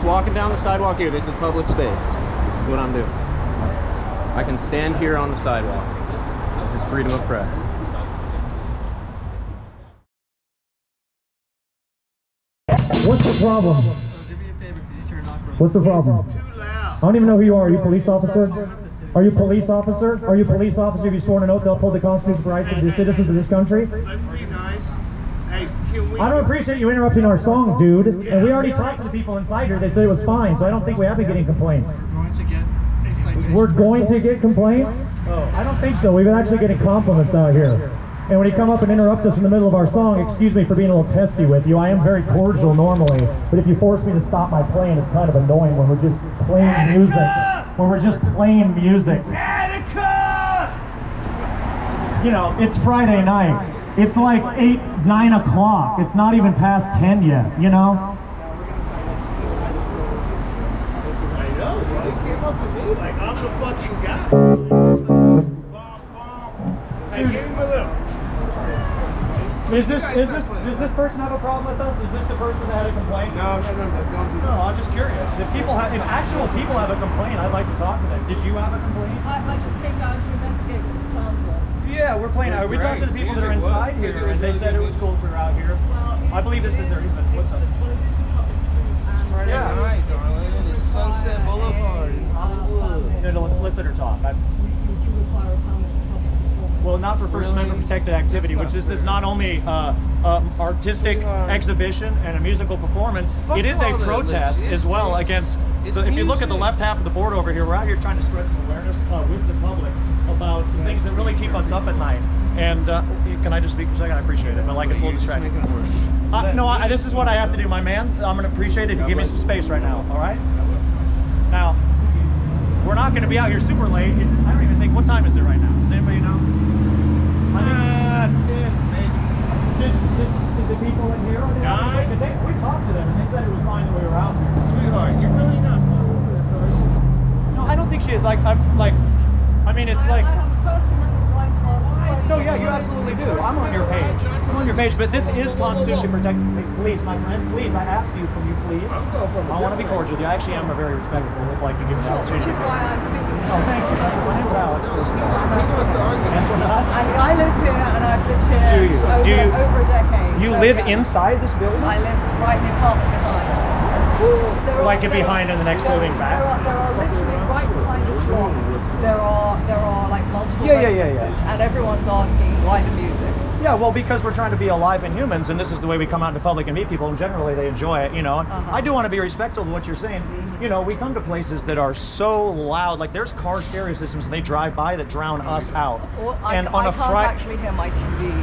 just walking down the sidewalk here. This is public space. This is what I'm doing. I can stand here on the sidewalk. This is freedom of press. What's the problem? So do me a favor, could you turn off real What's the problem? Too loud. I don't even know who you are. Are you a police officer? Are you a police officer? Are you a police officer? Have you sworn an oath to uphold the constitutional rights of the citizens of this country? Let's be nice. Hey, can we... I don't appreciate you interrupting our song, dude. And we already talked to the people inside here. They said it was fine, so I don't think we have been getting complaints. We're going to get a citation. We're going to get complaints? Oh, I don't think so. We've been actually getting compliments out here. And when you come up and interrupt us in the middle of our song, excuse me for being a little testy with you. I am very cordial normally, but if you force me to stop my playing, it's kind of annoying when we're just playing music. When we're just playing music. You know, it's Friday night. It's like 8, 9 o'clock. It's not even past 10 yet, you know? I know, bro. He came up to me like I'm the fucking guy. Hey, give him a little. Does this person have a problem with us? Is this the person that had a complaint? No, don't do that. No, I'm just curious. If actual people have a complaint, I'd like to talk to them. Did you have a complaint? I just came down to investigate what the sound was. Yeah, we're playing. We talked to the people that are inside here, and they said it was cool for out here. I believe this is their easement. What's up? Friday night, darling. It's Sunset Boulevard in Hollywood. No, let's let her talk. Would you require a permit for public performance? Well, not for First Amendment protected activity, which is not only artistic exhibition and a musical performance, it is a protest as well against, if you look at the left half of the board over here, we're out here trying to spread some awareness with the public about some things that really keep us up at night. And can I just speak for a second? I appreciate it, but like it's a little distracting. No, this is what I have to do, my man. I'm going to appreciate it if you give me some space right now, all right? Now, we're not going to be out here super late. I don't even think, what time is it right now? Does anybody know? 10, maybe. Did the people in here? Nine? Because we talked to them and they said it was fine that we were out here. Sweetheart, you're really not fucking with her. No, I don't think she is. I mean, it's like. I have First Amendment right to ask. No, yeah, you absolutely do. I'm on your page. I'm on your page, but this is constitutionally protected. Please, my friend, please, I ask you, can you please? I want to be cordial with you. I actually am a very respectful if I can give you an Which opportunity. is why I'm speaking. Oh, thank you. My name's Alex. First of all. Antoinette? I live here and I've lived here over a decade. You so, live yeah. inside this building? I live right in the apartment behind. Like it behind in the next building back? There are literally right behind this block. There are like multiple Yeah. residences, and everyone's asking why the music. Yeah, well, because we're trying to be alive and humans, and this is the way we come out into public and meet people, and generally they enjoy it, you know. And I do want to be respectful of what you're saying. You know, we come to places that are so loud, like there's car stereo systems, and they drive by that drown us out. Well, and I can't actually hear my TV.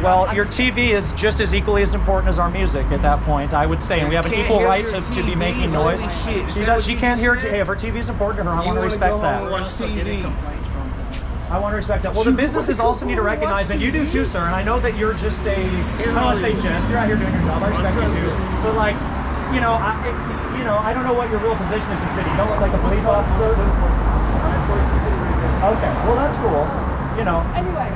Well, your TV is just as equally as important as our music at that point, I would say, and we have an equal right to be making noise. She can't hear it. Hey, if her TV is important to her, I want to respect that. I want to respect that. Well, the businesses also need to recognize that you do too, sir. And I know that you're just I don't want to say just. You're out here doing your job. I respect you too. But like, I don't know what your real position is in the city. You don't look like a police officer. Okay. Well, that's cool. You know. Anyway,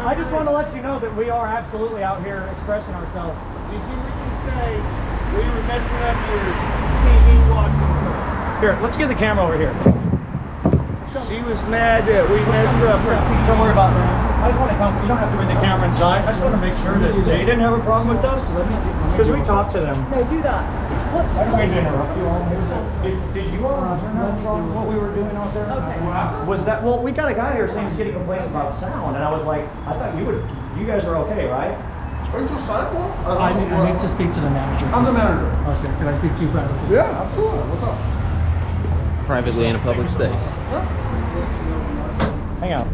I just want to let you know that we are absolutely out here expressing ourselves. Did you really say we were messing up your TV watching tour? Here, let's get the camera over here. She was mad that we messed up her TV. Don't worry about that. I just want to come. You don't have to bring the camera inside. I just want to make sure that they didn't have a problem with us. Because we talked to them. No, do that. What's I don't mean to interrupt you all here. Did you all have a problem with what we were doing out there? Okay. Was that, well, we got a guy here saying he's getting complaints about sound, and I was like, I thought you guys are okay, right? Sidewalk? I need to speak to the manager. I'm the manager. Okay, can I speak to you privately? Yeah, absolutely. What's up? Privately in a public space. Hang on.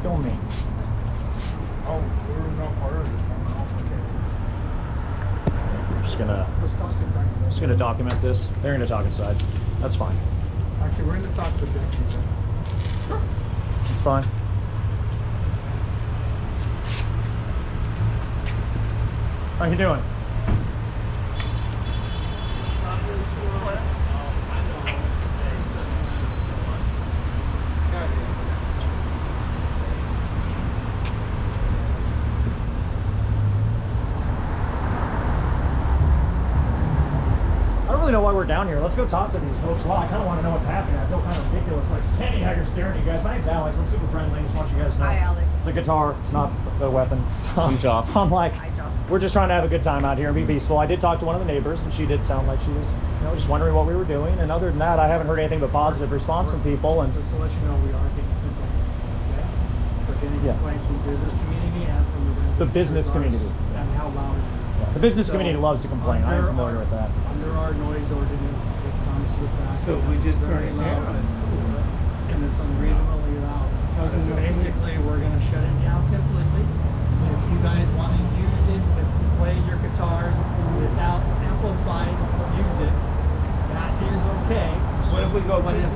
Film me. Oh, we're not part of this. Just gonna document this. They're gonna talk inside. That's fine. Actually, we're going to talk to Becky. It's fine. How you doing? know why we're down here. Let's go talk to these folks. Well, I kind of want to know what's happening. I feel kind of ridiculous, like standing out here staring at you guys. My name's Alex. I'm super friendly. Just want you guys to know. Hi, Alex. It's a guitar. It's not a weapon. I'm Joff. I'm like, Hi, Joff. we're just trying to have a good time out here and be peaceful. I did talk to one of the neighbors, and she did sound like she was, you know, just wondering what we were doing. And other than that, I haven't heard anything but positive response from people. And Just to let you know, we are getting complaints, okay? We're getting Yeah. complaints from the business community and from the residents. The business in regards- community. And how loud it is. the business So, community loves to complain. I am under familiar with that. Under our noise ordinance, it comes to the fact So that we just it's turn very it loud. down. And it's unreasonably loud. Basically, we're gonna shut it down completely. If you guys wanna use it, if you play your guitars without amplified music, that is okay. What if we go But if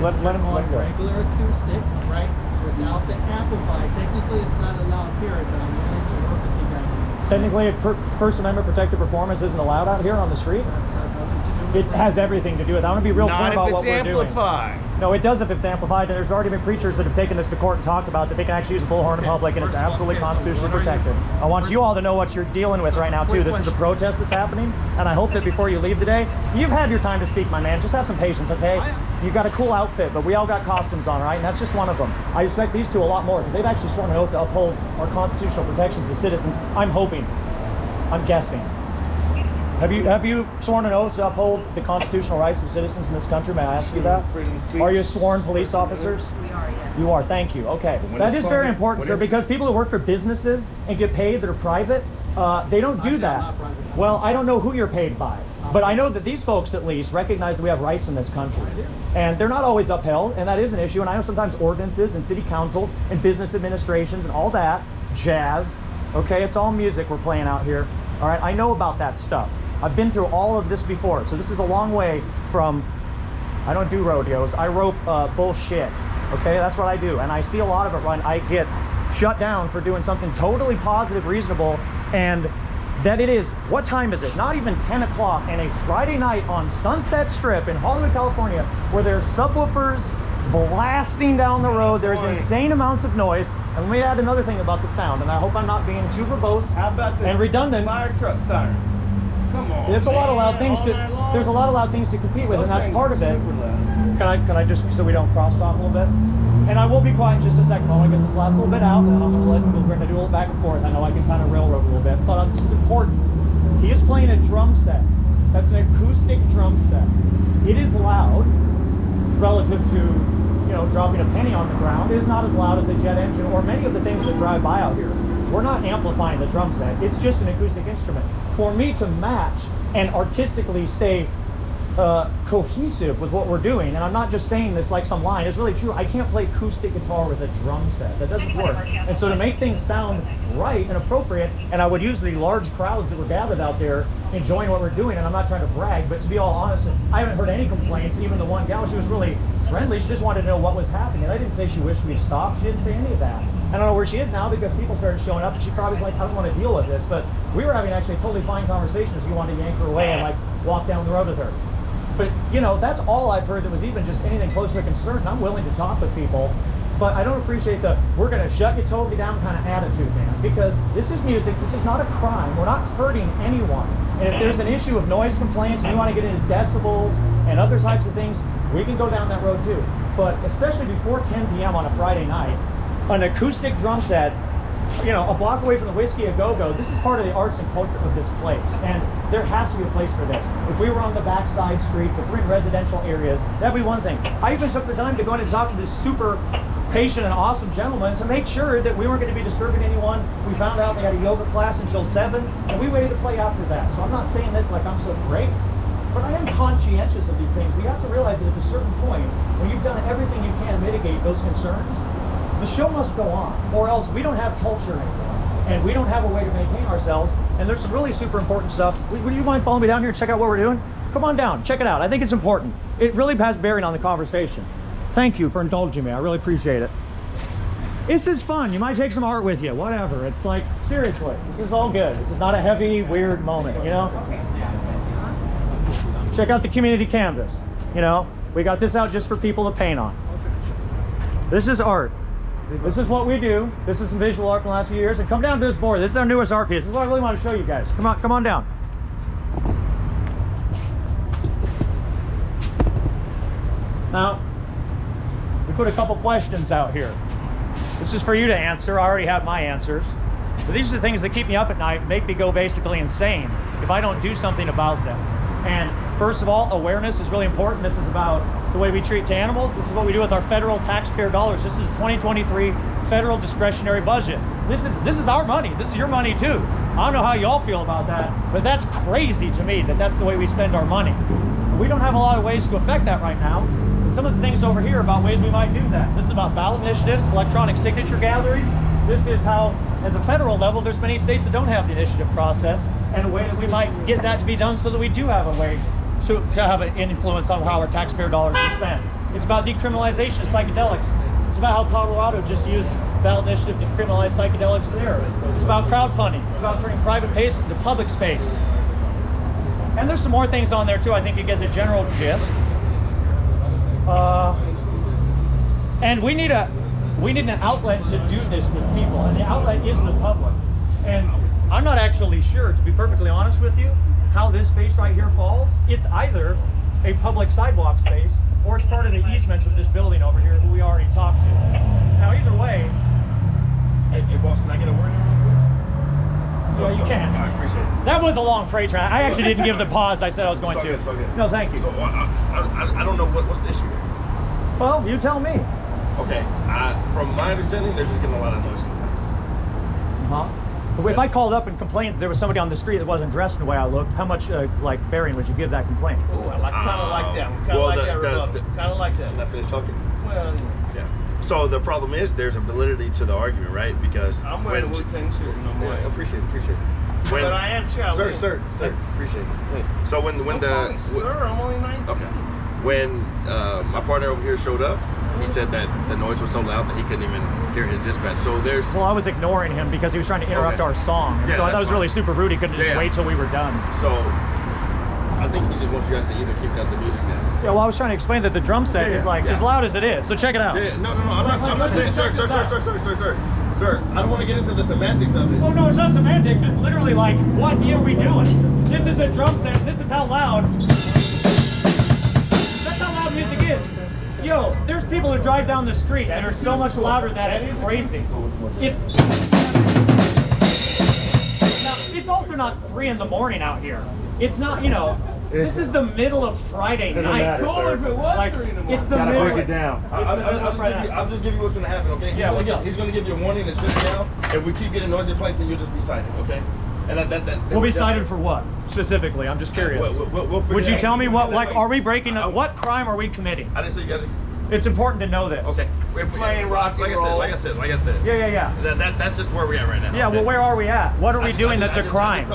Let you're him on go. regular acoustic, right, without the amplified, technically it's not allowed here, but I'm willing to work with you guys on this. Technically, First Amendment protected performance isn't allowed out here on the street. That has nothing to do It with has everything to do with it. I want to be real clear Not about if what it's we're doing. amplified. No, it does if it's amplified, and there's already been preachers that have taken this to court and talked about that they can actually use a bullhorn in public, and it's first of all, absolutely okay, so constitutionally what are you- protected. I want you all to know what you're dealing with right now, too. quick This is a question. protest that's happening, and I hope that before you leave today, you've had your time to speak, my man. Just have some patience, okay? You've got a cool outfit, but we all got costumes on, right? And that's just one of them. I expect these two a lot more, because they've actually sworn an oath to uphold our constitutional protections as citizens. I'm hoping. I'm guessing. Have you sworn an oath to uphold the constitutional rights of citizens in this country? May I ask you that? Freedom of speech. Are you sworn police officers? We are, yes. You are, thank you. Okay. when That it's is very public- important, when sir, it's- because people who work for businesses and get paid that are private, they don't do Actually, that. I'm not private. Well, I don't know who you're paid by, but I know that these folks at least recognize that we have rights in this country. And they're not always upheld, and that is an issue. And I know sometimes ordinances and city councils and business administrations and all that jazz, okay, it's all music we're playing out here. All right, I know about that stuff. I've been through all of this before, so this is a long way from, I don't do rodeos, I rope bullshit, okay, that's what I do, and I see a lot of it run. I get shut down for doing something totally positive, reasonable, and that it is, what time is it? Not even 10 o'clock and a Friday night on Sunset Strip in Hollywood, California, where there's subwoofers blasting down the road, there's insane amounts of noise, and let me add another thing about the sound, and I hope I'm not being too verbose How about the and redundant. fire truck sirens? Come on. There's a lot of loud man, things all night long. there's a lot of loud things to compete with, Those and that's things part are of it. super loud. Can I just, so we don't cross talk a little bit? And I will be quiet in just a second. I want to get this last little bit out, and then I'll let we're going to do a little back and forth. I know I can kind of railroad a little bit, but this is important. He is playing a drum set. That's an acoustic drum set. It is loud relative to, you know, dropping a penny on the ground. It is not as loud as a jet engine or many of the things that drive by out here. We're not amplifying the drum set. It's just an acoustic instrument. For me to match and artistically stay cohesive with what we're doing, and I'm not just saying this like some line, it's really true. I can't play acoustic guitar with a drum set. That doesn't work. And so to make things sound right and appropriate, and I would use the large crowds that were gathered out there enjoying what we're doing, and I'm not trying to brag, but to be all honest, I haven't heard any complaints. Even the one gal, she was really friendly. She just wanted to know what was happening. And I didn't say she wished we'd stop. She didn't say any of that. I don't know where she is now because people started showing up, and she probably was like, I don't want to deal with this. But we were having actually a totally fine conversation as you wanted to yank her away and like walk down the road with her. But, you know, that's all I've heard that was even just anything close to a concern. And I'm willing to talk with people, but I don't appreciate the we're going to shut you totally down kind of attitude, man. Because this is music. This is not a crime. We're not hurting anyone. And if there's an issue of noise complaints and you want to get into decibels and other types of things, we can go down that road too. But especially before 10 p.m. on a Friday night, an acoustic drum set, you know, a block away from the Whiskey A Go-Go, this is part of the arts and culture of this place. And there has to be a place for this. If we were on the backside streets, if we're in residential areas, that'd be one thing. I even took the time to go in and talk to this super patient and awesome gentleman to make sure that we weren't going to be disturbing anyone. We found out they had a yoga class until 7, and we waited to play after that. So I'm not saying this like I'm so great, but I am conscientious of these things. We have to realize that at a certain point, when you've done everything you can to mitigate those concerns, the show must go on, or else we don't have culture anymore, and we don't have a way to maintain ourselves. And there's some really super important stuff. Would you mind following me down here and check out what we're doing? Come on down, check it out. I think it's important. It really has bearing on the conversation. Thank you for indulging me. I really appreciate it. This is fun. You might take some art with you, whatever. It's like, seriously, this is all good. This is not a heavy, weird moment, you know? Check out the community canvas. You know, we got this out just for people to paint on. This is art. This is what we do. This is some visual art from the last few years. And come down to this board. This is our newest art piece. This is what I really want to show you guys. Come on down. Now, we put a couple questions out here. This is for you to answer. I already have my answers. But these are the things that keep me up at night, make me go basically insane if I don't do something about them. And first of all, awareness is really important. This is about the way we treat animals. This is what we do with our federal taxpayer dollars. This is a 2023 federal discretionary budget. This is our money. This is your money too. I don't know how y'all feel about that, but that's crazy to me that that's the way we spend our money. We don't have a lot of ways to affect that right now. Some of the things over here about ways we might do that. This is about ballot initiatives, electronic signature gathering. This is how, at the federal level, there's many states that don't have the initiative process, and a way that we might get that to be done so that we do have a way to have an influence on how our taxpayer dollars are spent. It's about decriminalization of psychedelics. It's about how Colorado just used ballot initiative to decriminalize psychedelics there. It's about crowdfunding. It's about turning private space into public space. And there's some more things on there too. I think you get the general gist. And we need an outlet to do this with people, and the outlet is the public. And I'm not actually sure, to be perfectly honest with you, how this space right here falls. It's either a public sidewalk space or it's part of the easement of this building over here who we already talked to. Now either way, Hey, boss, can I get a word in real quick? well, you can. I appreciate it. That was a long freight train. I actually didn't give the pause I said I was going It's all to. good, it's all good. No, thank you. So I don't know what's the issue here. Well, you tell me. Okay, from my understanding, they're just getting a lot of noise in the place. If I called up and complained that there was somebody on the street that wasn't dressed the way I looked, how much like bearing would you give that complaint? Oh, I kind of like that. Kind of like that rebuttal. Kind of like that. Can I finish talking? Well, anyway, Yeah. So the problem is there's a validity to the argument, right? Because I'm wearing the Wu-Tang shirt no more. Yeah, appreciate it. When, But I am sure I Sir, will. sir, appreciate it. So when Don't call me sir, I'm only 19. Okay. When my partner over here showed up, he said that the noise was so loud that he couldn't even hear his dispatch. So there's Well, I was ignoring him because he was trying to interrupt Okay. our song. And Yeah, so that that's was really fine. super rude. He couldn't just Yeah. wait till we were done. so I think he just wants you guys to either keep down the music now. Yeah, well, I was trying to explain that the drum set Yeah, is like yeah. as loud as it is. So check it out. Yeah, no, I'm not saying, sir, I don't want to get into the semantics of it. Oh no, it's not semantics. It's literally like, what are we doing? This is a drum set. This is how loud. That's how loud music is. Yo, there's people who drive down the street that are so much louder that it's crazy. It's also not 3 in the morning out here. It's not, this is the middle of Friday night. matter, sir. If it was Like, 3 in the morning. it's the Gotta middle. break it down. I'll just give you what's going to happen, okay? Yeah, what's up? He's going to give you a warning and shut it down. If we keep getting noisy in place, then you'll just be cited, okay? And We'll be cited for what specifically? I'm just curious. We'll figure Would you it out. tell me what, like, are we breaking? I- What crime are we committing? I didn't say you guys. It's important to know this. Okay. Playing rock and roll. Like I said. Yeah. That's just where we're at right now. Yeah, well, where are we at? What are we doing that's a crime?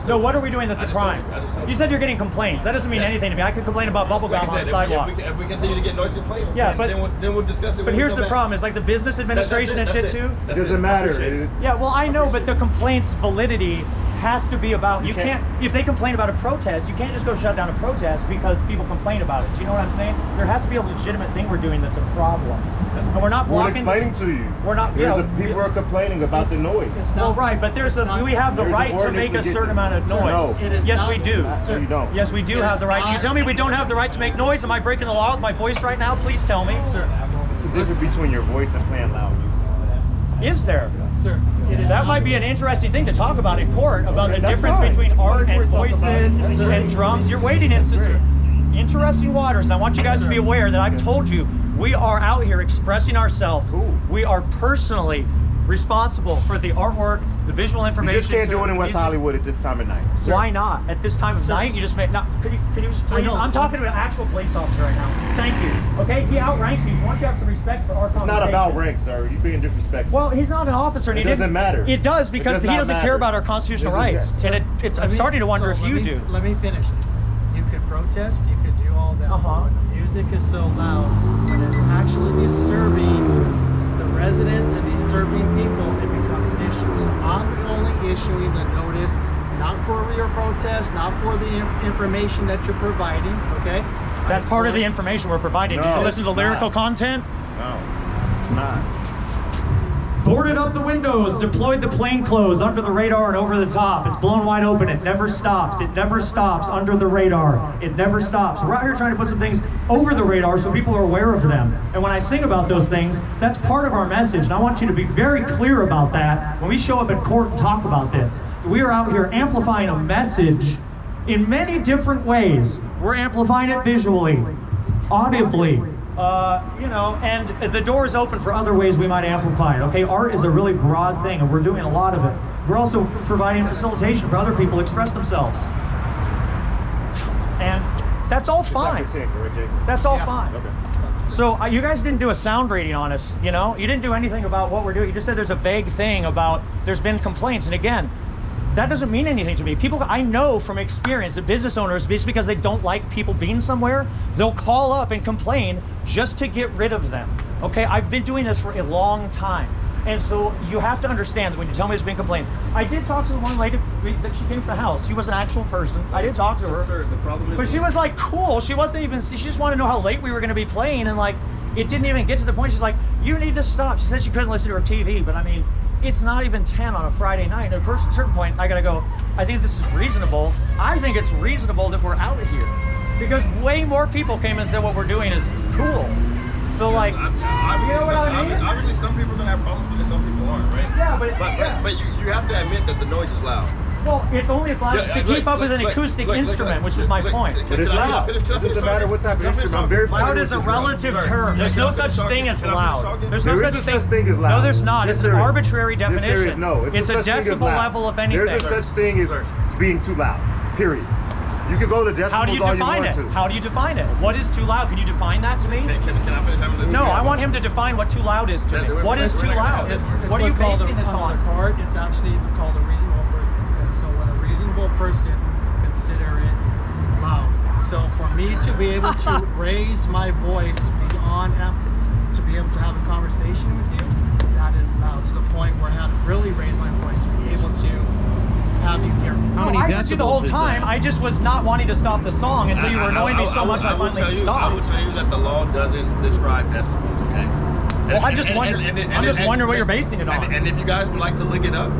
No, what are we doing that's a crime? You said you're getting complaints. That doesn't mean Yes. anything to me. I could complain about bubble gum on the sidewalk. If we continue to get noisy plates, Yeah, then we'll discuss it. But here's the problem: is like the business administration and shit too. It doesn't matter, dude. Yeah, well, I know, but the complaint's validity has to be about. You can't. If they complain about a protest, you can't just go shut down a protest because people complain about it. Do you know what I'm saying? There has to be a legitimate thing we're doing that's a problem, and we're not We're blocking. explaining to you. We're not. People are complaining about the noise. Well, right, but we have the There's right an to make a ordinance to get certain amount of Sir, noise. no. It is Yes, not- we do. No, you don't. Yes, we do It have is the right. not- You tell me we don't have the right to make noise? Am I breaking the law with my voice right now? Please tell me. Sir, It's the difference between your voice and playing loud music. Is there? sir, it is That not- might be an interesting thing to talk about in court about Okay, the that's difference fine. between art and We're talking about voices it. That's and great. drums. You're wading into some interesting waters, and I want you guys to be aware that I've told you we are out here expressing ourselves. Cool. We are personally responsible for the artwork, the visual You information. just can't do it in West music. Hollywood at this time of night. Why not? At this time of night, you just make. Not, could you just please? know. I'm talking to an actual police officer right now. Thank you. Okay, he outranks you. So why don't you have some respect for our It's not conversation? about rank, sir. You're being disrespectful. Well, he's not an officer, and It he didn't- doesn't matter. It does because does he not doesn't care matter. about our constitutional Doesn't- rights, yes. and I'm Let me- starting to wonder so if let you me- do. Let me finish. You could protest, you could do all that. Uh-huh. When the music is so loud, when it's actually disturbing the residents and disturbing people, it becomes an issue. So I'm only issuing the notice, not for your protest, not for the information that you're providing, okay? That's part of the information we're providing. Did No, you listen to the it's lyrical not. content? No, it's not. Board boarded up the windows, deployed the plainclothes under the radar and over the top. It's blown wide open. It never stops. It never stops under the radar. It never stops. We're out here trying to put some things over the radar so people are aware of them. And when I sing about those things, that's part of our message. And I want you to be very clear about that when we show up in court and talk about this. We are out here amplifying a message in many different ways. We're amplifying it visually, audibly, and the door is open for other ways we might amplify it, okay? Art is a really broad thing, and we're doing a lot of it. We're also providing facilitation for other people to express themselves. And that's all fine. That's all fine. Okay. So you guys didn't do a sound rating on us, you know? You didn't do anything about what we're doing. You just said there's a vague thing about there's been complaints. And again, that doesn't mean anything to me. People, I know from experience that business owners, just because they don't like people being somewhere, they'll call up and complain just to get rid of them. Okay, I've been doing this for a long time. And so you have to understand that when you tell me there's been complaints. I did talk to the one lady that she came to the house. She was an actual person. I did talk to her. Sir, the problem is, But she was like cool. She wasn't even, she just wanted to know how late we were going to be playing. And like, it didn't even get to the point. She's like, you need to stop. She said she couldn't listen to her TV. But I mean, it's not even 10 on a Friday night. At a certain point, I got to go, I think this is reasonable. I think it's reasonable that we're out of here. Because way more people came and said what we're doing is cool. So like, you know what I mean? Obviously, some people are gonna have problems with it, some people aren't, right? Yeah, but you have to admit that the noise is loud. Well, it's only as loud as to keep up with an acoustic instrument, which was my point. But it's loud. It doesn't matter what type of instrument. I'm very Loud is a relative term. There's no such thing as loud. There's no There such is a such thing as loud. No, there's not. Yes, It's an there is. arbitrary Yes, there definition. is. No, It's a such thing as decibel loud. level of anything. There's a such thing as being too loud. Period. You can go to decibels How do you all define you it? want to. How do you define it? What is too loud? Can you define that to me? Can I finish having the No, I want him to define what too loud is to me. What is too loud? What are you basing this on? The card, it's actually called a reasonable person. So when a reasonable person consider it loud. So for me to be able to raise my voice beyond to be able to have a conversation with you, that is loud to the point where I have to really raise my voice to be able to have you hear me. No, I heard you the whole time. I just was not wanting to stop the song until you were annoying me so much I finally I stopped. will tell you that the law doesn't describe decibels, okay? Well, I'm just wondering what you're basing it on. And if you guys would like to look it up,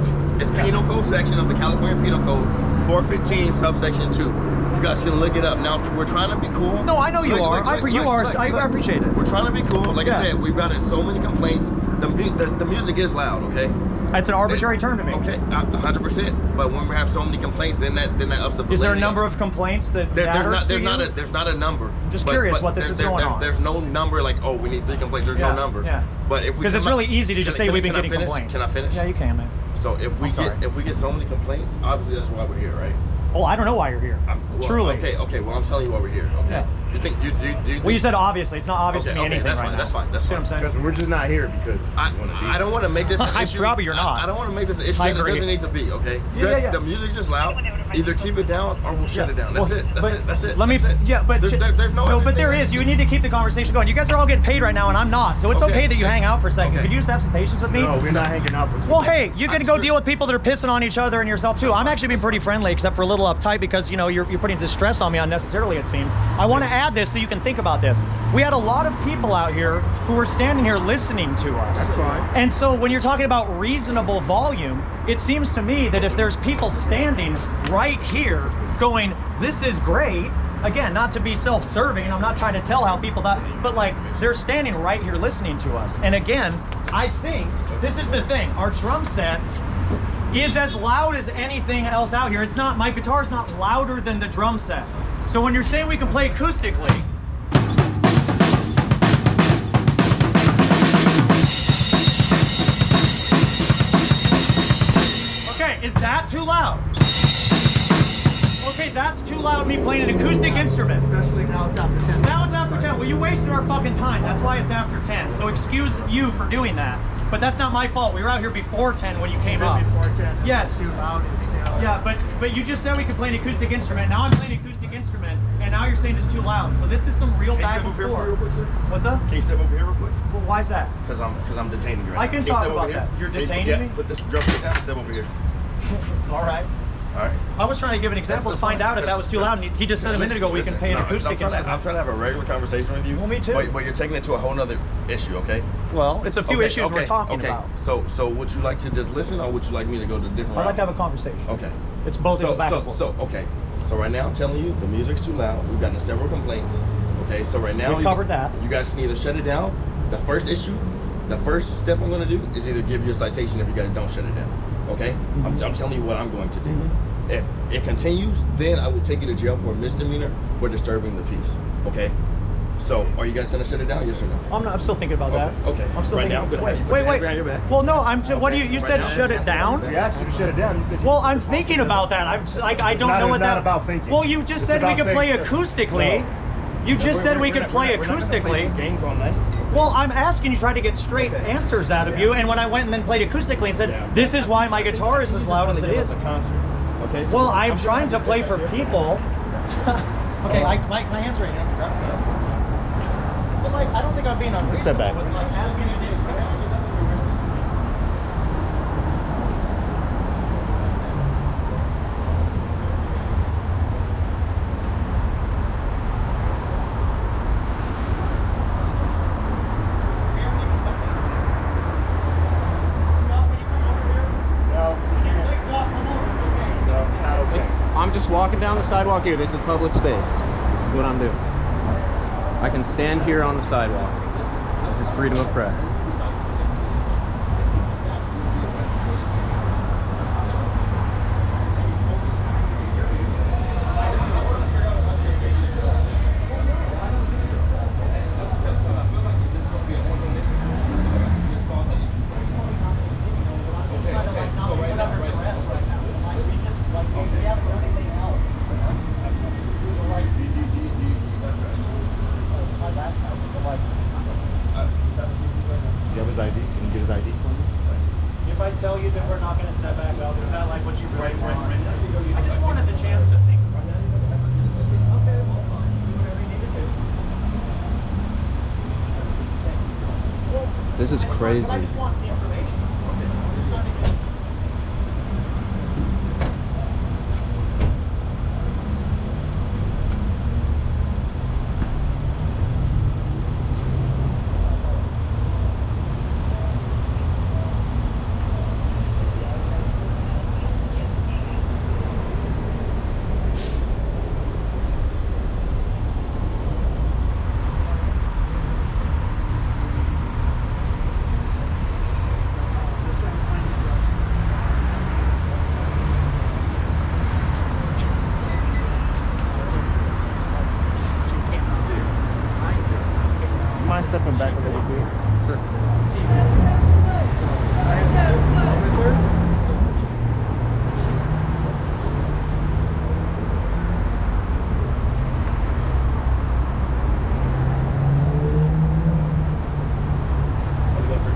it's Penal Code section of the California Penal Code 415 subsection 2. You guys can look it up. Now, we're trying to be cool. No, I know you are. I appreciate it. We're trying to be cool. Like Yeah. I said, we've gotten so many complaints. The music is loud, okay? It's an arbitrary term to me. Okay, 100%. But when we have so many complaints, then that ups the validity. Is there a number of complaints that matters to you? There's not a number. Just curious what this is going on. There's no number like, oh, we need 3 complaints. There's Yeah, no number. yeah. But if we Because it's come really up- easy to just say we've been getting finish? complaints. Can I finish? Yeah, you can, man. So if we sorry. get so many complaints, obviously that's why we're here, right? Oh, I don't know why you're here. Well, Truly. Okay. Well, I'm telling you why we're here. Okay. Yeah. You think you think, Well, you said obviously. It's not obvious to me okay, anything that's right fine, now. that's fine, that's See what I'm fine. saying? Trust me, we're just not here because I don't want to make this an I'm issue. probably you're not. I don't want to make this an issue I that it agree. doesn't need to be, okay? Yeah. The music's just loud. Either keep it down or we'll shut it down. That's Well, it. That's it. Let me. That's it. Yeah, but there's no. but there everything is. You need to keep the conversation going. You guys are all getting paid right now, and I'm not. So it's Okay. okay that you hang out for a second. Okay. Could you just have some patience with me? no, we're not hanging out with you. Well, hey, you're gonna go sure. deal with people that are pissing on each other and yourself too. I'm actually being pretty friendly, except for a little uptight because you know you're putting distress on me unnecessarily. It seems. I want to add this so you can think about this. We had a lot of people out here who were standing here listening to us. That's fine. And so when you're talking about reasonable volume, it seems to me that if there's people standing right here going, "This is great." Again, not to be self-serving, I'm not trying to tell how people that, but like they're standing right here listening to us. And again, I think this is the thing. Our drum set is as loud as anything else out here. It's not, my guitar's not louder than the drum set. So when you're saying we can play acoustically, okay, is that too loud? Okay, that's too loud, me playing an acoustic instrument. Especially now it's after 10. Now it's after 10. Well, you wasted our fucking time. That's why it's after 10. So excuse you for doing that. But that's not my fault. We were out here before 10 when you came up. Before 10. Yes. It's too loud. It's still. Yeah, but you just said we could play an acoustic instrument. Now I'm playing an acoustic instrument, and now you're saying it's too loud. So this is some real back and Can you step over here real forth. quick, sir? What's up? Can you step over here real quick? Well, why is that? Because I'm detaining you right I now. can you talk step over about here? that. You're Can you- detaining yeah, me? Put this drum kit down. Step over here. All right. All right. I was trying to give an example to find out if that was too loud. And he just said a minute ago we can pay an acoustic I'm trying instrument. to have a regular conversation with you. Well, me too. But you're taking it to a whole nother issue, okay? Well, it's a few issues we're talking okay. about. So would you like to just listen, or would you like me to go to a different? I'd like to have route? a conversation. Okay. It's both. It's back and forth. Okay. So right now I'm telling you the music's too loud. We've gotten several complaints. Okay. So right now We've covered that. You guys can either shut it down. The first issue, the first step I'm going to do is either give you a citation if you guys don't shut it down. Okay. Mm-hmm. I'm telling you what I'm going to do. If it continues, then I will take you to jail for a misdemeanor for disturbing the peace. Okay. So are you guys going to shut it down? Yes or no? I'm still thinking about that. Okay. I'm still Right thinking. now, I'm gonna have you put wait, your wait. hand behind your back. Well, no. What do you? You said now? shut it down. We asked you to shut it down. You said Well, I'm thinking about that. I don't know what it's not that. about thinking. Well, you just It's said we about could play thinking. acoustically. You just said we could play We're not gonna play acoustically. these games all night. Well, I'm asking you, trying to get straight answers out of you, and when I went and then played acoustically and said, "This is why my guitar is as loud as it is." A concert. Okay. So Well, I'm trying to play for people. Okay, my hands right now. But like, I don't think I'm being unreasonable. step back. With, like, asking you to do it. I'm just walking down the sidewalk here. This is public space. This is what I'm doing. I can stand here on the sidewalk. This is freedom of press. You have his ID? Can you get his ID for me? If I tell you that we're not going to step back up, is that like what you really want? I just wanted the chance to think about that. Okay, well, fine. Do whatever you need to do. This is crazy. But I just want the information. I'm just trying to get- Mind stepping back a little bit?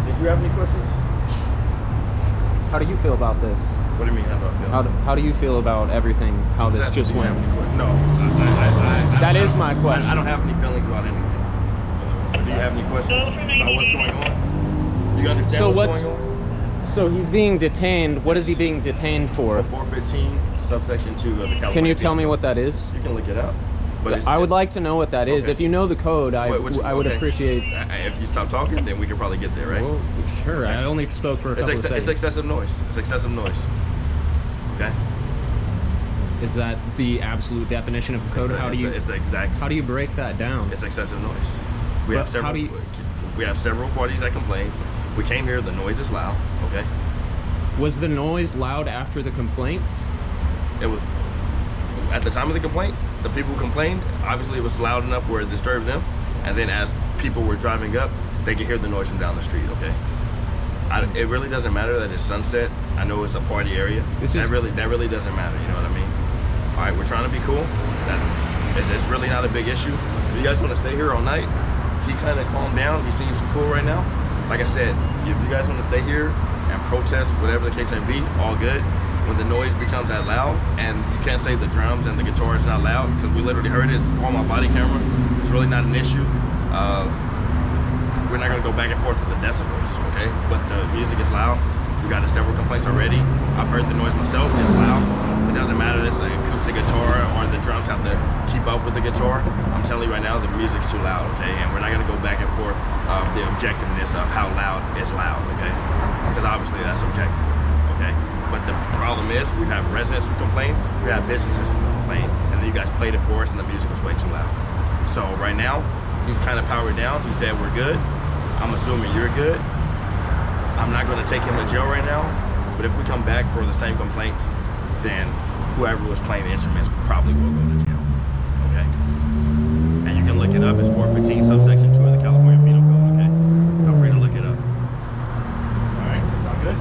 Did you have any questions? How do you feel about this? What do you mean? How do I feel? How do you feel about everything? How this just went? No. That is my question. I don't have any feelings about anything. Do you have any questions about what's going on? Do you understand So what's going on? So he's being detained. What is he being detained for? 415 subsection 2 of the California. Can you tell me Penal what that is? Code. You can look it up. But I would like to know what that is. Okay. If you know the code, I would okay. appreciate. If you stop talking, then we can probably get there, right? Well, sure. I only spoke for a couple of It's seconds. excessive noise. It's excessive noise. Okay. Is that the absolute definition of code? It's the exact. How do you break that down? It's excessive noise. We But have several. how do you- We have several parties that complained. We came here. The noise is loud. Okay. Was the noise loud after the complaints? It was at the time of the complaints. The people who complained, obviously, it was loud enough where it disturbed them. And then as people were driving up, they could hear the noise from down the street. Okay. It really doesn't matter that it's sunset. I know it's a party area. That really doesn't matter. You know what I mean? All right, we're trying to be cool. It's really not a big issue. If you guys want to stay here all night, he kind of calmed down. He seems cool right now. Like I said, if you guys want to stay here and protest, whatever the case may be, all good. When the noise becomes that loud, and you can't say the drums and the guitar is not loud, because we literally heard it on my body camera. It's really not an issue. We're not gonna go back and forth to the decibels, okay? But the music is loud. We got several complaints already. I've heard the noise myself. It's loud. It doesn't matter if it's an acoustic guitar or the drums have to keep up with the guitar. I'm telling you right now, the music's too loud, okay? And we're not gonna go back and forth the objectiveness of how loud is loud, okay? Because obviously that's subjective, okay? But the problem is we have residents who complain, we have businesses who complain, and then you guys played it for us and the music was way too loud. So right now, he's kind of powered down. He said we're good. I'm assuming you're good. I'm not gonna take him to jail right now, but if we come back for the same complaints, then whoever was playing the instruments probably will go to jail, okay? And you can look it up, it's 415 subsection 2 of the California Penal Code, okay? Feel free to look it up. All right, sound good?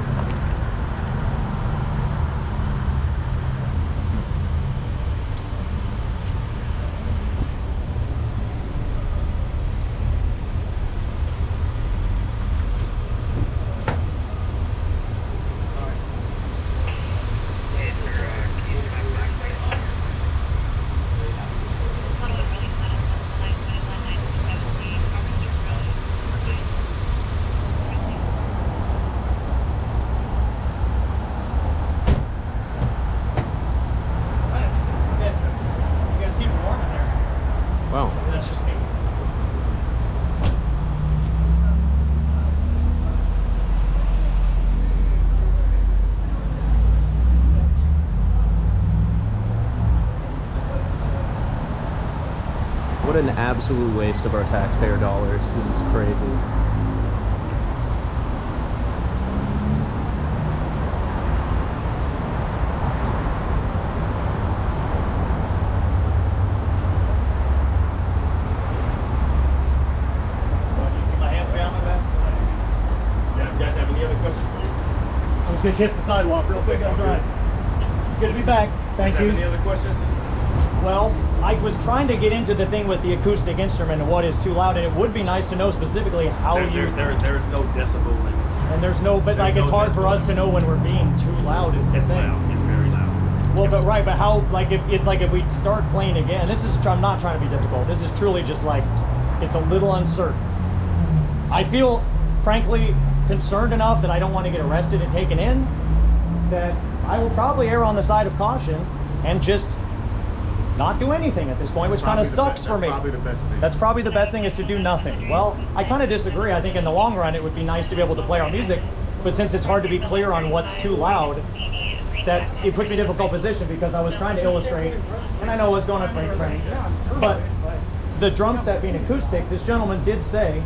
You guys keep it warm in there. Wow. That's just me. What an absolute waste of our taxpayer dollars. This is crazy. My hands behind my back. Yeah, you guys have any other questions for you? I'm just gonna kiss the sidewalk real quick outside. Good to be back. Thank Have you. any other questions? Well, I was trying to get into the thing with the acoustic instrument and what is too loud, and it would be nice to know specifically how There is no decibel limit. and there's no, but like there's it's no hard for us to know when we're being too loud is the It's thing. loud. It's very loud. Well, but right, but how, like if it's like if we start playing again, this is, I'm not trying to be difficult. This is truly just like, it's a little uncertain. I feel, frankly, concerned enough that I don't want to get arrested and taken in, that I will probably err on the side of caution and just not do anything at this point, which kind of sucks for me. That's probably the best thing. That's probably the best thing, is to do nothing. Well, I kind of disagree. I think in the long run it would be nice to be able to play our music, but since it's hard to be clear on what's too loud, that it puts me in a difficult position, because I was trying to illustrate, and I know what's going on freight train, but the drum set being acoustic, this gentleman did say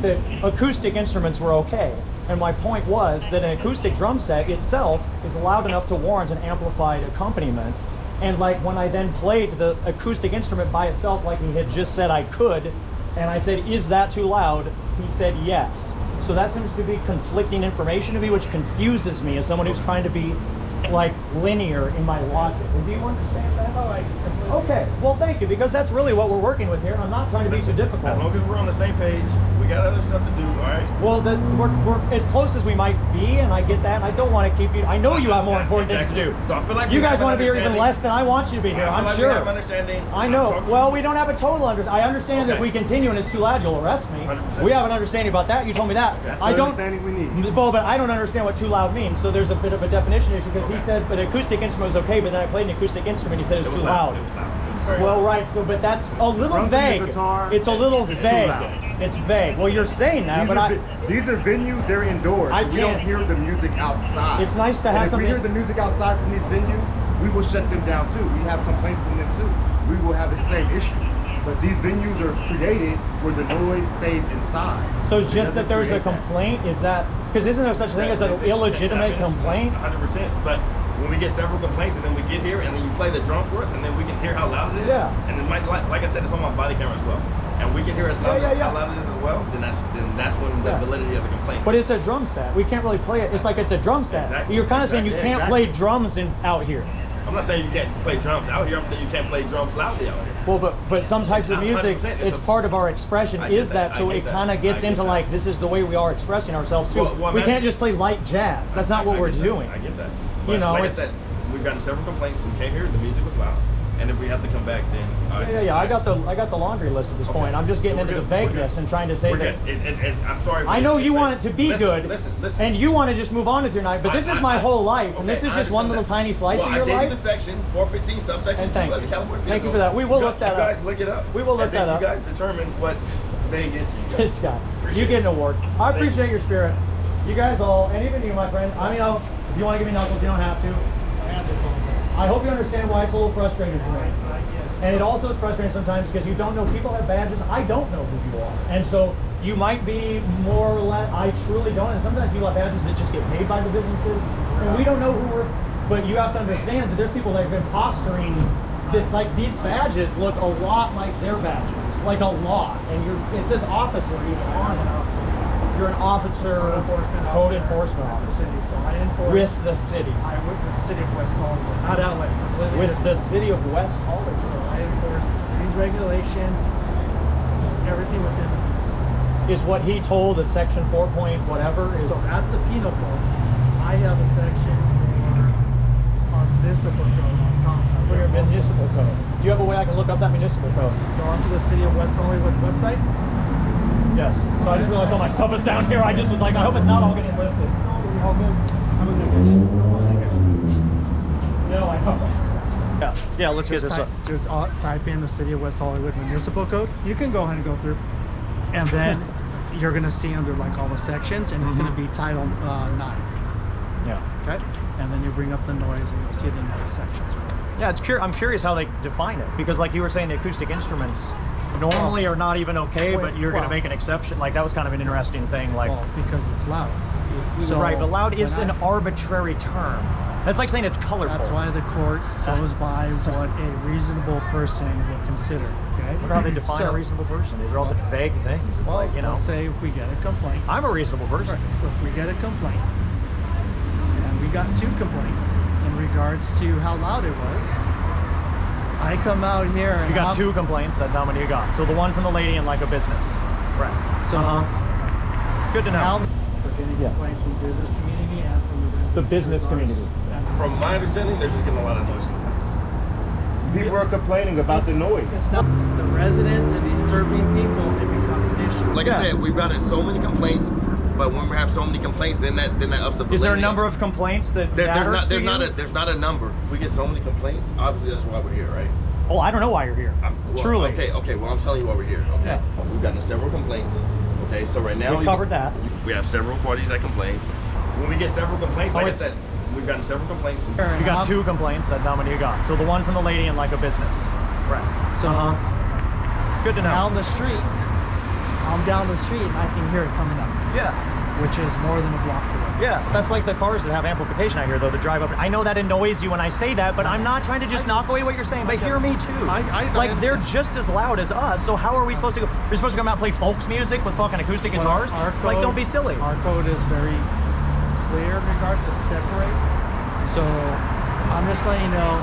that acoustic instruments were okay. And my point was that an acoustic drum set itself is loud enough to warrant an amplified accompaniment. And like when I then played the acoustic instrument by itself, like he had just said I could, and I said, is that too loud? He said yes. So that seems to be conflicting information to me, which confuses me as someone who's trying to be like linear in my logic. Do you understand that? Okay, well thank you, because that's really what we're working with here. I'm not trying to be too difficult. As long as we're on the same page, we got other stuff to do, all right? Well, we're as close as we might be, and I get that. And I don't want to keep you. I know you have more important things to do. So I feel like You we guys have want to be here an even understanding. less than I want you to be here. I feel I'm like sure. we have understanding. I know. Talk to Well, me. we don't have a total understanding. I understand that if Okay. we continue and it's too loud, you'll arrest me. 100%. We have an understanding about that. You told me that. That's I the don't. understanding we need. Well, but I don't understand what too loud means. So there's a bit of a definition issue, because he Okay. said, but an acoustic instrument was okay, but then I played an acoustic instrument. He said it was too loud. It was loud. It was very Well, loud. right. So, but that's a little Drums and the vague. guitar It's a little is too vague. loud. It's vague. Well, you're saying that, but These are venues, they're indoors. I We don't can't- hear the music outside. It's nice to And have if we something- hear the music outside from these venues, we will shut them down too. We have complaints from them too. We will have the same issue. But these venues are created where the noise stays inside. So It just doesn't that there's a create that. complaint, is that, because isn't there such a thing as an illegitimate complaint? 100%. But when we get several complaints and then we get here and then you play the drum for us and then we can hear how loud it is. Yeah. And then like I said, it's on my body camera as well. And we can hear as loud, Yeah. how loud it is as well. Then that's when the Yeah. validity of the complaint. But it's a drum set. We can't really play it. It's like it's a drum set. Exactly. You're kind of saying you Exactly. can't play drums out here. I'm not saying you can't play drums out here. I'm saying you can't play drums loudly out here. Well, but some types It's of not music, 100%, it's part of our expression, I get is that, that, so I it get that, kind of gets I get into that. like, this is the way we are expressing ourselves too. Well, We imagine- can't just play light jazz. That's not what I we're get that. doing. I get that. You But know, like I it's- said, we've gotten several complaints. We came here, the music was loud. And if we have to come back, then Yeah. I got the laundry list at this point. I'm just getting We're into the good. We're vagueness good. and trying to say We're that. good. And I'm sorry. I know you want it to be good, Listen. and you want to just move on with your night. But this is my whole life, and this is just one little tiny slice of your I gave life. you the section 415 subsection And 2 thank of the you. California Penal Thank you Code. for that. We will look that You up. guys look it up. We will look And then that up. You guys determine what vague is to you guys. This guy, Appreciate you get an it. award. I appreciate your spirit. You guys all, and even you, my friend. I mean, if you want to give me knuckles, you don't have to. I hope you understand why it's a little frustrating for me. And it also is frustrating sometimes because you don't know, people have badges, I don't know who you are. And so you might be more or less, I truly don't, and sometimes people have badges that just get paid by the businesses, and we don't know who we're, but you have to understand that there's people that have been posturing, that like these badges look a lot like their badges, like a lot, and it says officer even on it. You're an officer, code enforcement officer. City, so I enforce With the city. I work with the city of West Hollywood, not LA. completely With different. the city of West So Hollywood. I enforce the city's regulations, everything within the municipal. Is what he told a section 4 point whatever is. So that's the penal code. I have a section for our municipal code on top. So For your municipal code. Do you have a way I can look up that municipal code? Go onto the city of West Hollywood website. Yes. So I just realized all my stuff is down here. I just was like, I hope it's not all getting lifted. All good. No, I know. Yeah, let's get this up. Just type in the city of West Hollywood municipal code. You can go ahead and go through, and then you're gonna see under like all the sections, and it's gonna be Title 9. Yeah. Okay, and then you bring up the noise, and you'll see the noise sections. Yeah, I'm curious how they define it because, like you were saying, the acoustic instruments normally are not even okay, but you're going to well- make an exception. Like that was kind of an interesting thing. Like, Well, because it's loud. right, but loud is when an arbitrary term. That's like saying it's colorful. That's why the court goes by what a reasonable person would consider. Okay. Look how they define a reasonable person. These are all such vague things. It's Well, like, you know, let's say if we get a complaint. I'm a reasonable person. If we get a complaint, and we got 2 complaints in regards to how loud it was, I come out here and You got I'm- 2 complaints. That's how many you got. So the one from the lady in like a business. Right. So Good to now know. we're getting Yeah. complaints from the business community and from The business community. From my understanding, they're just getting a lot of noise complaints. People are complaining about the noise. It's not the residents and disturbing people. It becomes an issue. Like I said, we've gotten so many complaints, but when we have so many complaints, then that ups the validity. Is there a number of complaints that matters to you? There's not a number. If we get so many complaints, obviously that's why we're here, right? Oh, I don't know why you're here. Well, Truly. Okay. Well, I'm telling you why we're here. Okay. Yeah. We've gotten several complaints. Okay. So right now We've covered that. We have several parties that complain. When we get several complaints, like I it's- said, we've gotten several complaints. You got 2 complaints. That's how many you got. So the one from the lady in like a business. Right. So Good to know. down the street, I'm down the street and I can hear it coming up, Yeah. which is more than a block away. Yeah, that's like the cars that have amplification out here, though, that drive up. I know that annoys you when I say that, but I'm not trying to just knock away what you're saying, but hear me too. Like, they're just as loud as us, so how are we supposed to go? We're supposed to come out and play folks music with fucking acoustic guitars? Our Like, code- don't be silly. Our code is very clear in regards to it separates. So I'm just letting you know.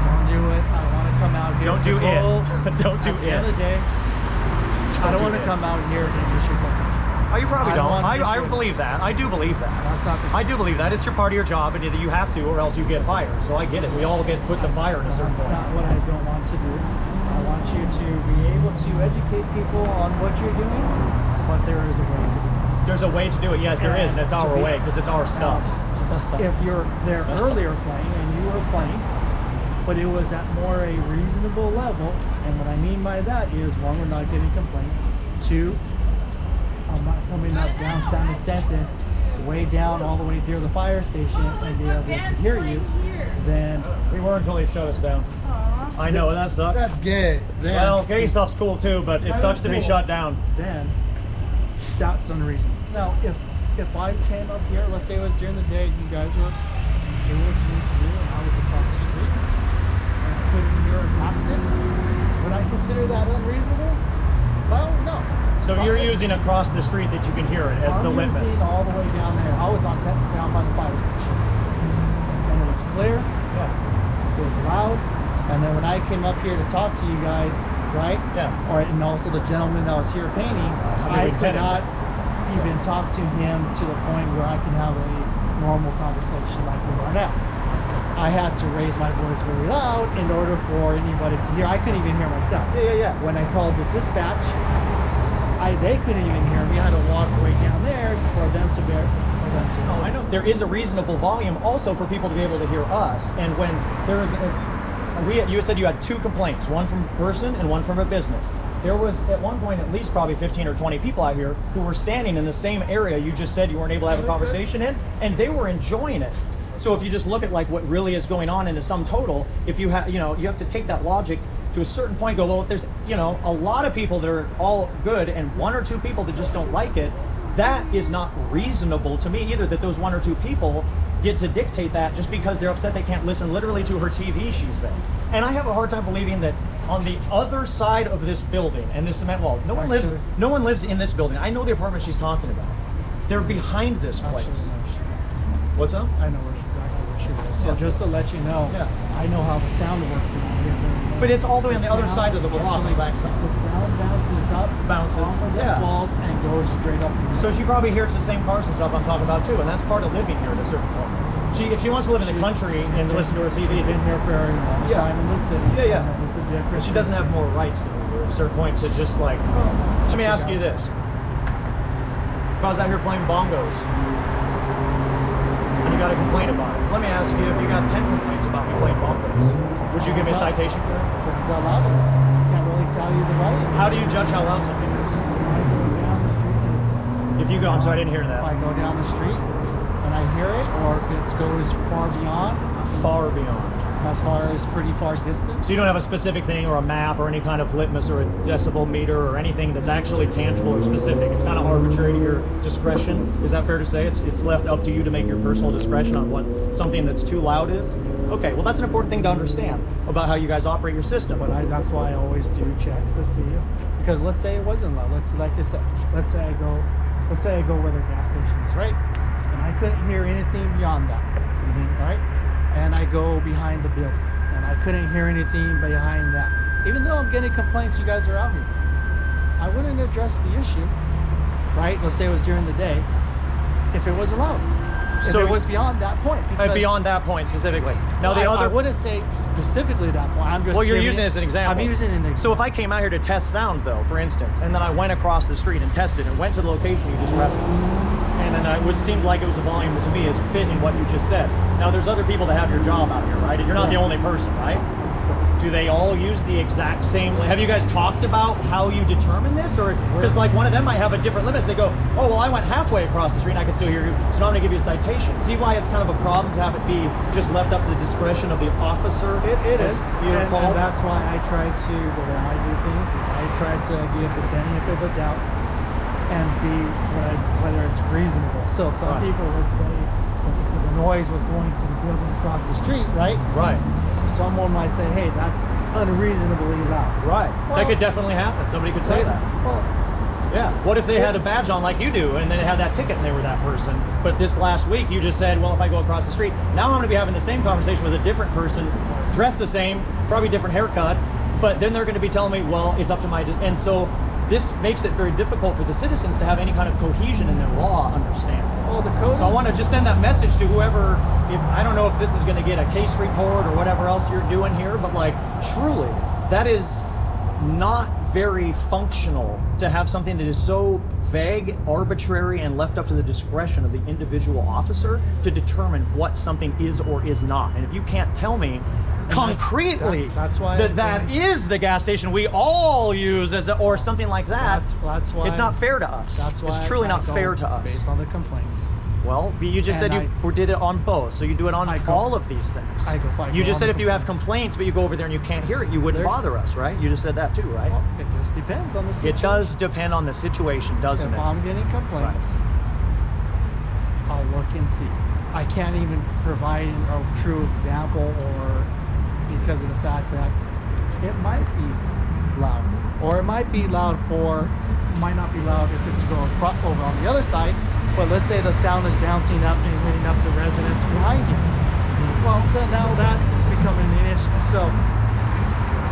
Don't do it. I want to come out here. Don't do The goal- it. Don't do At the end of it. the day, I don't do want to it. come out here and issue something. Oh, you probably I don't. want I issues. believe that. I do believe that. That's not the I do believe that. It's your part of your job, and either you have to or else you get fired. So I get it. We all get put in the fire at a certain That's point. not what I don't want to do. I want you to be able to educate people on what you're doing, but there is a way to do it. There's a way to do it. Yes, there is, and it's our way because it's our stuff. If you're there earlier playing and you were playing, but it was at more a reasonable level, and what I mean by that is, 1, we're not getting complaints. 2, I'm not coming up down San Vicente, way down all the way near the fire station and be able to hear you, then We were until they shut us down. I know, that sucks. That's gay. Well, gay stuff's cool too, but it sucks to be shut down. then that's unreasonable. Now, if I came up here, let's say it was during the day, you guys were doing what you need to do, and I was across the street, and I couldn't hear it past it, would I consider that unreasonable? Well, no. So you're using across the street that you can hear it as the I'm litmus. using all the way down there. I was down by the fire station, and it was clear. Yeah. It was loud. And then when I came up here to talk to you guys, right? Yeah. Or and also the gentleman that was here painting, mean, I we could petted. not even talk to him to the point where I can have a normal conversation like we are now. I had to raise my voice very loud in order for anybody to hear. I couldn't even hear myself. Yeah. When I called the dispatch, they couldn't even hear me. I had to walk way down there for them to know. I know there is a reasonable volume also for people to be able to hear us. And when there is, you said you had 2 complaints, one from a person and one from a business. There was at one point at least probably 15 or 20 people out here who were standing in the same area you just said you weren't able to have a conversation in, and they were enjoying it. So if you just look at like what really is going on in the sum total, if you have, you have to take that logic to a certain point, go, well, if there's, a lot of people that are all good and 1 or 2 people that just don't like it, that is not reasonable to me either, that those 1 or 2 people get to dictate that just because they're upset they can't listen literally to her TV, she said. And I have a hard time believing that on the other side of this building and this cement wall, no one lives in this building. I know the apartment she's talking about. They're behind this place. What's up? I know exactly where she was. So Yeah. just to let you know, Yeah. I know how the sound works around here. But it's all the way on the other Sound side of the block, on the back side. The sound bounces up, Bounces, off of the yeah. walls, and goes straight up. So she probably hears the same cars and stuff I'm talking about too, and that's part of living here at a certain point. If she wants to live in the country and listen to her TV, She's been here for a long Yeah. time in the city. Yeah. And that was the difference. she doesn't have more rights than we do at a certain point to just like. Let me ask you this: if I was out here playing bongos and you got a complaint about it, let me ask you, if you got 10 complaints about me playing bongos, would you give me a citation for that? Depends how loud it is. Can't really tell you the volume. How do you judge how loud something is? I go down the street. If you go, I'm sorry, I didn't hear If I that. go down the street and I hear it, or if it goes far beyond, Far beyond. as far as pretty far distance. So you don't have a specific thing or a map or any kind of litmus or a decibel meter or anything that's actually tangible or specific. It's kind of arbitrary to your discretion. Is that fair to say? It's left up to you to make your personal discretion on what something that's too loud is? Okay, well that's an important thing to understand about how you guys operate your system. But that's why I always do checks to see, because let's say it wasn't loud. Let's say I go where the gas station is, right? And I couldn't hear anything beyond that, right? And I go behind the building, and I couldn't hear anything behind that. Even though I'm getting complaints, you guys are out here, I wouldn't address the issue, right? Let's say it was during the day, if it wasn't loud. If So it was beyond that point. Because Beyond that point specifically. Now the I other. wouldn't say specifically that point. I'm just. Well, you're giving using it as an example. I'm using it as an example. So if I came out here to test sound, though, for instance, and then I went across the street and tested and went to the location you just referenced, and then it seemed like it was a volume that to me is fitting what you just said. Now, there's other people that have your job out here, right? You're not the only person, right? Do they all use the exact same? Have you guys talked about how you determine this, or because like one of them might have a different limits? They go, oh well, I went halfway across the street and I can still hear you, so now I'm going to give you a citation. See why it's kind of a problem to have it be just left up to the discretion of the officer? It is. You're And called. that's why I try to, the way I do things is I try to give the benefit of the doubt and whether it's reasonable. So some Right. people would say if the noise was going to the building across the street, right? Right. Someone might say, hey, that's unreasonably loud. Right. Well- That could definitely happen. Somebody could say that. Well, Yeah. What if they had a badge on like you do and then they had that ticket and they were that person? But this last week you just said, well, if I go across the street, now I'm going to be having the same conversation with a different person, dressed the same, probably different haircut, but then they're going to be telling me, well, it's up to my... And so this makes it very difficult for the citizens to have any kind of cohesion in their law understanding. well, the code So I want to just send that message to whoever, I don't know if this is going to get a case report or whatever else you're doing here, but like truly, that is not very functional to have something that is so vague, arbitrary, and left up to the discretion of the individual officer to determine what something is or is not. And if you can't tell me concretely that's why that is the gas station we all use as or something like that, that's why it's not fair to us. That's why it's truly I not go fair to us. based on the complaints. Well, but you just And said you did it on both, so you do it on I go- all of these things. I go You just on said the if you have complaints. complaints, but you go over there and you can't hear it, you wouldn't There's- bother us, right? You just said that too, right? Well, it just depends on the It situation. does depend on the situation, doesn't If it? I'm getting complaints, I'll look and see. I can't even provide a true example, or because of the fact that it might be loud, or it might be loud might not be loud if it's going over on the other side. But let's say the sound is bouncing up and hitting up the residents behind you. Well, then now that's becoming an issue. So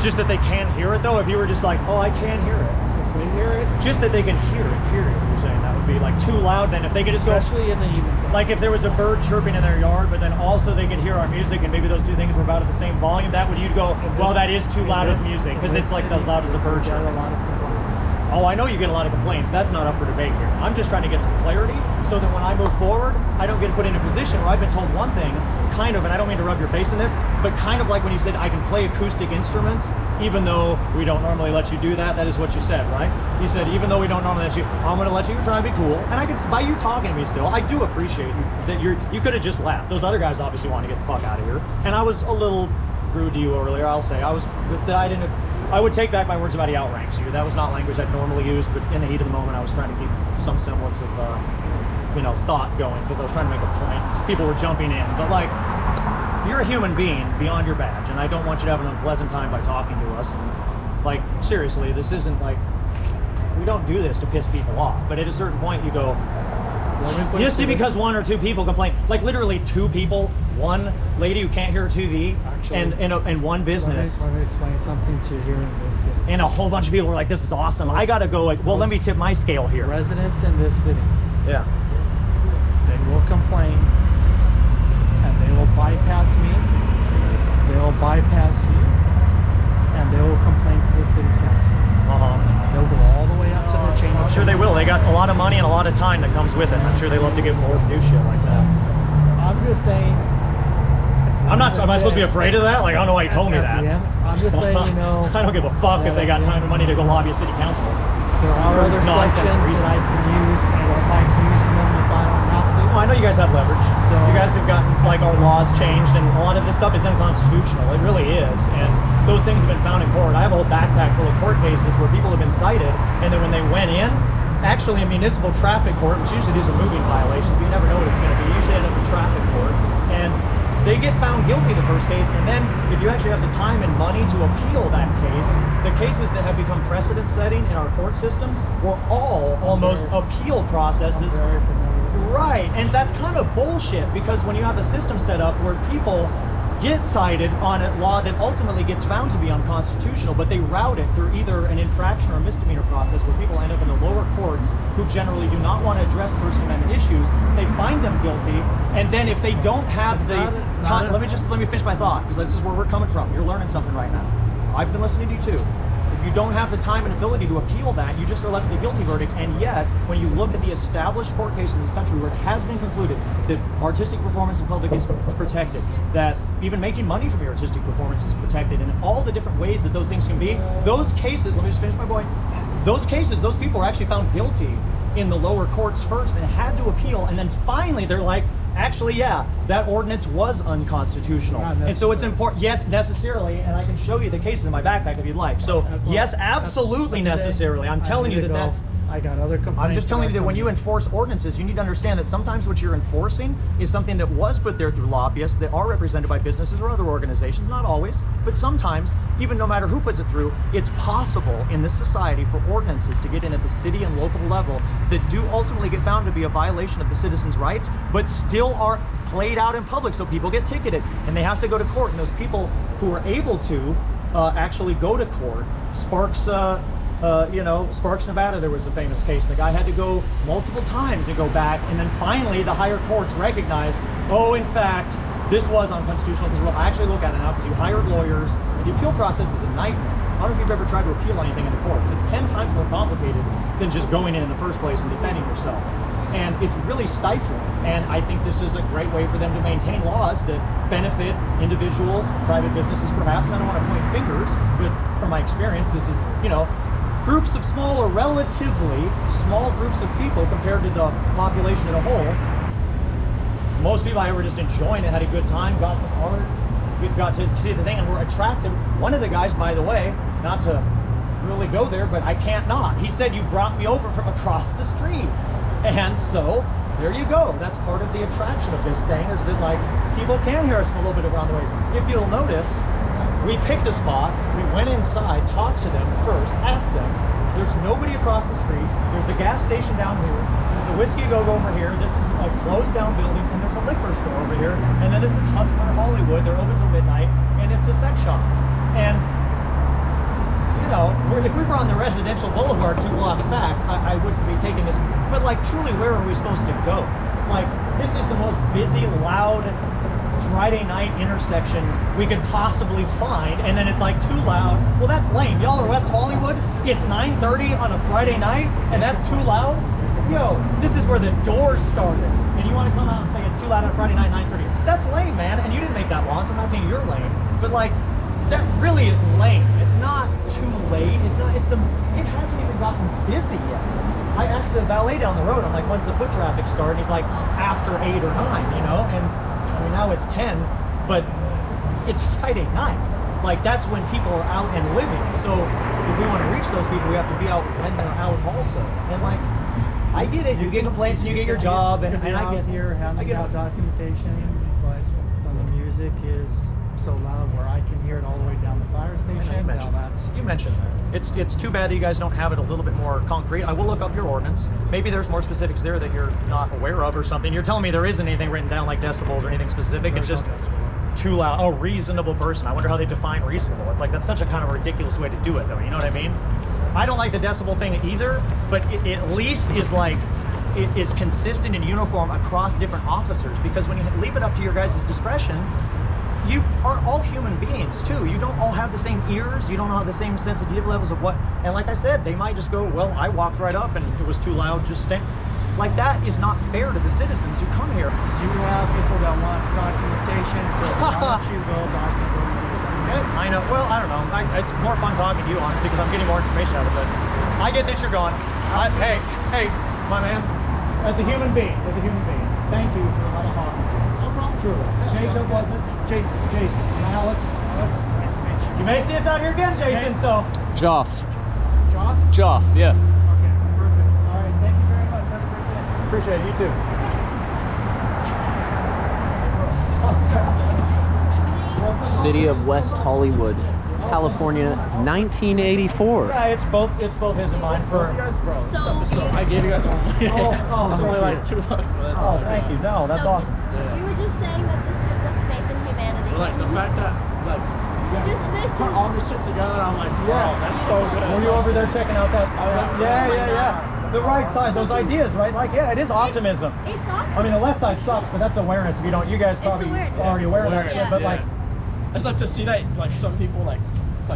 Just that they can hear it, though. If you were just like, oh, I can hear it, if they hear it, just that they can hear it. Period. You're saying that would be like too loud. Then if they could just go, Especially in the evening time. like if there was a bird chirping in their yard, but then also they could hear our music, and maybe those two things were about at the same volume, that would, you'd go, well, that is too loud of music because it's like as loud as a bird Got a chirping. lot of complaints. Oh, I know you get a lot of complaints. That's not up for debate here. I'm just trying to get some clarity so that when I move forward, I don't get put in a position where I've been told one thing, kind of, and I don't mean to rub your face in this, but kind of like when you said I can play acoustic instruments, even though we don't normally let you do that. That is what you said, right? You said, even though we don't normally let you, I'm going to let you try and be cool. And I can, by you talking to me still, I do appreciate you, that you could have just left. Those other guys obviously want to get the fuck out of here. And I was a little rude to you earlier, I'll say. I would take back my words about he outranks you. That was not language I'd normally use, but in the heat of the moment, I was trying to keep some semblance of, thought going because I was trying to make a point. People were jumping in, but like, you're a human being beyond your badge, and I don't want you to have an unpleasant time by talking to us. And like, seriously, this isn't like, we don't do this to piss people off. But at a certain point, you go, just because one or two people complain, like literally two people, one lady who can't hear a TV, and one business, Let me explain something to you here in this city. and a whole bunch of people were like, this is awesome. I gotta go, like, well, let me tip my scale here. Residents in this city, Yeah. they will complain, and they will bypass me, they will bypass you, and they will complain to the city council. They'll go all the way up to the chain. I'm sure they will. They got a lot of money and a lot of time that comes with it. I'm sure they love to get more and do shit like that. I'm just saying. Am I supposed to be afraid of that? Like, I don't know why you told me At that. the end, I'm just saying, I don't give a fuck if they got time and money to go lobby a city council. there are other Nonsense sections reasons. that I can use, and I don't mind using them if I don't have to. Well, I know you guys have leverage. So- You guys have gotten, like, our laws changed, and a lot of this stuff is unconstitutional. It really is. And those things have been found in court. I have a whole backpack full of court cases where people have been cited, and then when they went in, actually a municipal traffic court, which usually these are moving violations, but you never know what it's going to be. You usually end up in traffic court, and they get found guilty the first case, and then if you actually have the time and money to appeal that case, the cases that have become precedent setting in our court systems were all almost appeal processes. Very familiar. Right, and that's kind of bullshit because when you have a system set up where people get cited on a law that ultimately gets found to be unconstitutional, but they route it through either an infraction or a misdemeanor process where people end up in the lower courts who generally do not want to address First Amendment issues. They find them guilty, and then if they don't have It's not time, a- let me finish my thought because this is where we're coming from. You're learning something right now. I've been listening to you too. If you don't have the time and ability to appeal that, you just are left with a guilty verdict. And yet, when you look at the established court cases in this country where it has been concluded that artistic performance in public is protected, that even making money from your artistic performance is protected, and all the different ways that those things can be, those cases, let me just finish my point, those cases, those people were actually found guilty in the lower courts first and had to appeal, and then finally they're like, actually, yeah, that ordinance was unconstitutional. Not And so it's necessarily. important, yes, necessarily, and I can show you the cases in my backpack if you'd like. So, yes, absolutely necessarily. I'm telling you that that's, I got other complaints. I'm just telling you that when you coming. enforce ordinances, you need to understand that sometimes what you're enforcing is something that was put there through lobbyists that are represented by businesses or other organizations, not always, but sometimes, even no matter who puts it through, it's possible in this society for ordinances to get in at the city and local level that do ultimately get found to be a violation of the citizens' rights, but still are played out in public, so people get ticketed and they have to go to court, and those people who are able to actually go to court, Sparks, Nevada, there was a famous case. The guy had to go multiple times and go back, and then finally the higher courts recognized, oh, in fact, this was unconstitutional because we'll actually look at it now because you hired lawyers, and the appeal process is a nightmare. I don't know if you've ever tried to appeal anything in the courts. It's 10 times more complicated than just going in the first place and defending yourself. And it's really stifling. And I think this is a great way for them to maintain laws that benefit individuals, private businesses perhaps. And I don't want to point fingers, but from my experience, this is, groups of smaller, relatively small groups of people compared to the population as a whole. Most people I were just enjoying it, had a good time, got some art, we got to see the thing, and were attracted. One of the guys, by the way, not to really go there, but I can't not. He said, you brought me over from across the street. And so, there you go. That's part of the attraction of this thing, is that like people can hear us from a little bit around the ways. If you'll notice, we picked a spot, we went inside, talked to them first, asked them. There's nobody across the street. There's a gas station down here. There's a Whiskey Go Go over here. This is a closed down building, and there's a liquor store over here. And then this is Hustler Hollywood. They're open till midnight, and it's a sex shop. And you know, if we were on the residential boulevard 2 blocks back, I wouldn't be taking this. But like, truly, where are we supposed to go? Like, this is the most busy, loud Friday night intersection we could possibly find, and then it's like too loud. Well, that's lame. Y'all are West Hollywood. It's 9:30 on a Friday night, and that's too loud. Yo, this is where the Doors started, and you want to come out and say it's too loud on a Friday night, 9:30? That's lame, man. And you didn't make that law, so I'm not saying you're lame, but like, that really is lame. It's not too late. It's not. It hasn't even gotten busy yet. I asked the valet down the road. I'm like, when's the foot traffic start? And he's like, after 8 or 9, you know. And I mean, now it's 10, but it's Friday night. Like, that's when people are out and living. So if we want to reach those people, we have to be out when they're out also. And like, I get it. You get complaints and you get your job, and I get here handing out documentation, but when the music is so loud where I can hear it all the way down the fire station, You mentioned that. It's too bad that you guys don't have it a little bit more concrete. I will look up your ordinance. Maybe there's more specifics there that you're not aware of or something. You're telling me there isn't anything written down like decibels or anything specific. It's just too loud. A reasonable person. I wonder how they define reasonable. It's like, that's such a kind of ridiculous way to do it, though. You know what I mean? I don't like the decibel thing either, but it at least is like, it is consistent and uniform across different officers, because when you leave it up to your guys' discretion, you are all human beings too. You don't all have the same ears. You don't all have the same sensitivity levels of what. And like I said, they might just go, well, I walked right up and it was too loud. Just stay. Like, that is not fair to the citizens who come here. You have people that want documentation, so why don't you go so I can go. I know. Well, I don't know. It's more fun talking to you, honestly, because I'm getting more information out of it. I get that you're gone. Hey, my man. As a human being, thank you for letting me talk. No problem. Truly. Jacob, was it? Jason. And Alex. Nice to meet you. You may see us out here again, Jason. So. Joff. Joff? Yeah. Okay, perfect. All right, thank you very much. Have a great day. Appreciate it. You too. City of West Hollywood, California, 1984. Yeah, it's both his and mine for. So I gave you guys one. Oh, It's only like $2, but that's Oh, thank you. No, that's awesome. We were just saying that this gives us faith in humanity. Like, the fact that, like, you guys Just this put is- all this shit together, I'm like, wow, that's so good. Were you over there checking out that? yeah. Yeah. The right side, those ideas, right? Like, yeah, it is optimism. It's optimism. I mean, the left side sucks, but that's awareness. If you don't, you guys probably awareness. already aware of that Awareness, shit. But yeah. like, I just like to see that, like, some people, like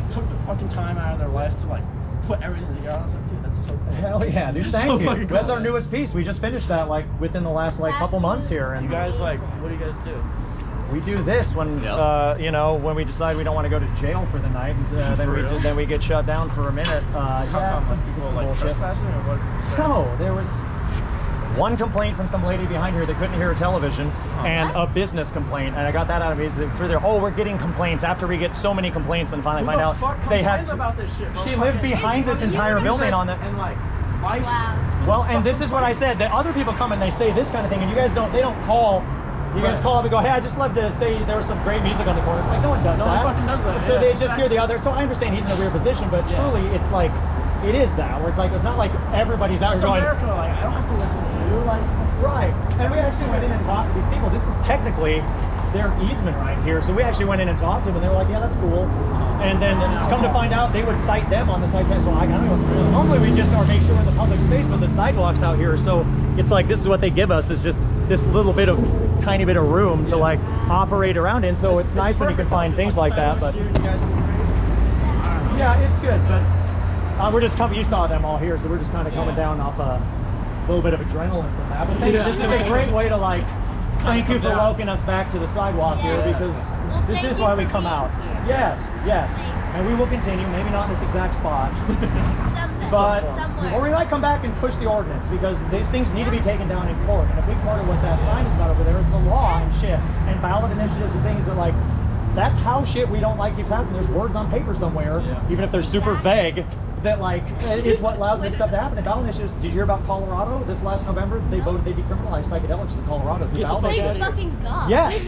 took the fucking time out of their life to, like, put everything together. I was like, dude, that's so cool. hell yeah, dude! That's Thank so you. fucking cool. That's our newest piece. We just finished that like within the last like couple months here, and You guys, like, what do you guys do? we do this when you know, when we decide we don't want to go to jail for the night, and then we get shut down for a minute. How come some people, some like, bullshit. trespassing, or what? did you say? No, there was one complaint from some lady behind here that couldn't hear her television, and a business complaint, and I got that out of me. We're getting complaints after we get so many complaints, and finally Who find the out fuck they had. complains about this shit, bro? She lived Fucking- behind this It's entire fucking building on that. And, like, life. Wow. Well, and this is what I said, that other people come and they say this kind of thing, and you guys don't. They don't call. You guys Right. call up and go, hey, I just love to say there was some great music on the corner. Like, no one does No that. one fucking does that, So yeah, they just hear exactly. the other. So I understand he's in a weird position, but Yeah. truly, it's like, it is that. Where it's like, it's not like everybody's out It's here going. America, like, I don't have to listen to you, like. Right. And we actually went in and talked to these people. This is technically their easement right here. So we actually went in and talked to them, and they were like, yeah, that's cool. And then come to find out, they would cite them on the site. So I don't know. Normally we just are make sure we're in the public space, but the sidewalks out here. So it's like, this is what they give us, is just this little bit of, tiny bit of room to like operate around in. So it's nice when you can find things like that. But You guys do great. yeah, it's good. But we're just coming, you saw them all here. So we're just kind of coming down off a little bit of adrenaline from that. But this is a great way to like, thank you for welcoming us back to the sidewalk here, Yes. because Well, this thank is you why for we come being out. here. Yes. Amazing. And we will continue, maybe not in this exact spot, Someday. but somewhere. or we might come back and push the ordinance, because these things need to be taken down in court. And a big part of what that sign is about over there is the law and shit, and ballot initiatives and things that like, that's how shit we don't like keeps happening. There's words on paper somewhere, even if they're super vague, that like is what allows this stuff to happen. And ballot initiatives, did you hear about Colorado this last November? They voted, they decriminalized psychedelics in Colorado. through ballot Thank initiative. fucking God. Yes.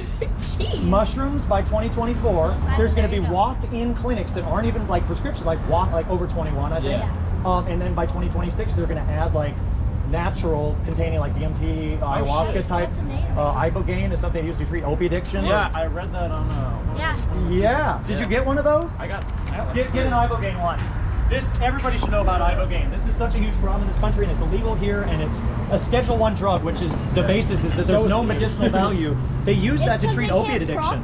Jeez. Mushrooms by 2024. There's going to be walk-in clinics that aren't even like prescription, like over 21, I think. Yeah. And then by 2026, they're going to add like natural, containing like DMT, ayahuasca type. That's amazing. Ibogaine is something they use to treat opioid addiction. Yeah, I read that on. Yeah. Yeah. Did you get one of those? I got like Get an Ibogaine one. everybody should know about ibogaine. This is such a huge problem in this country, and it's illegal here, and it's a Schedule 1 drug, which is the basis is that there's no medicinal value. They use that to treat opiate addiction.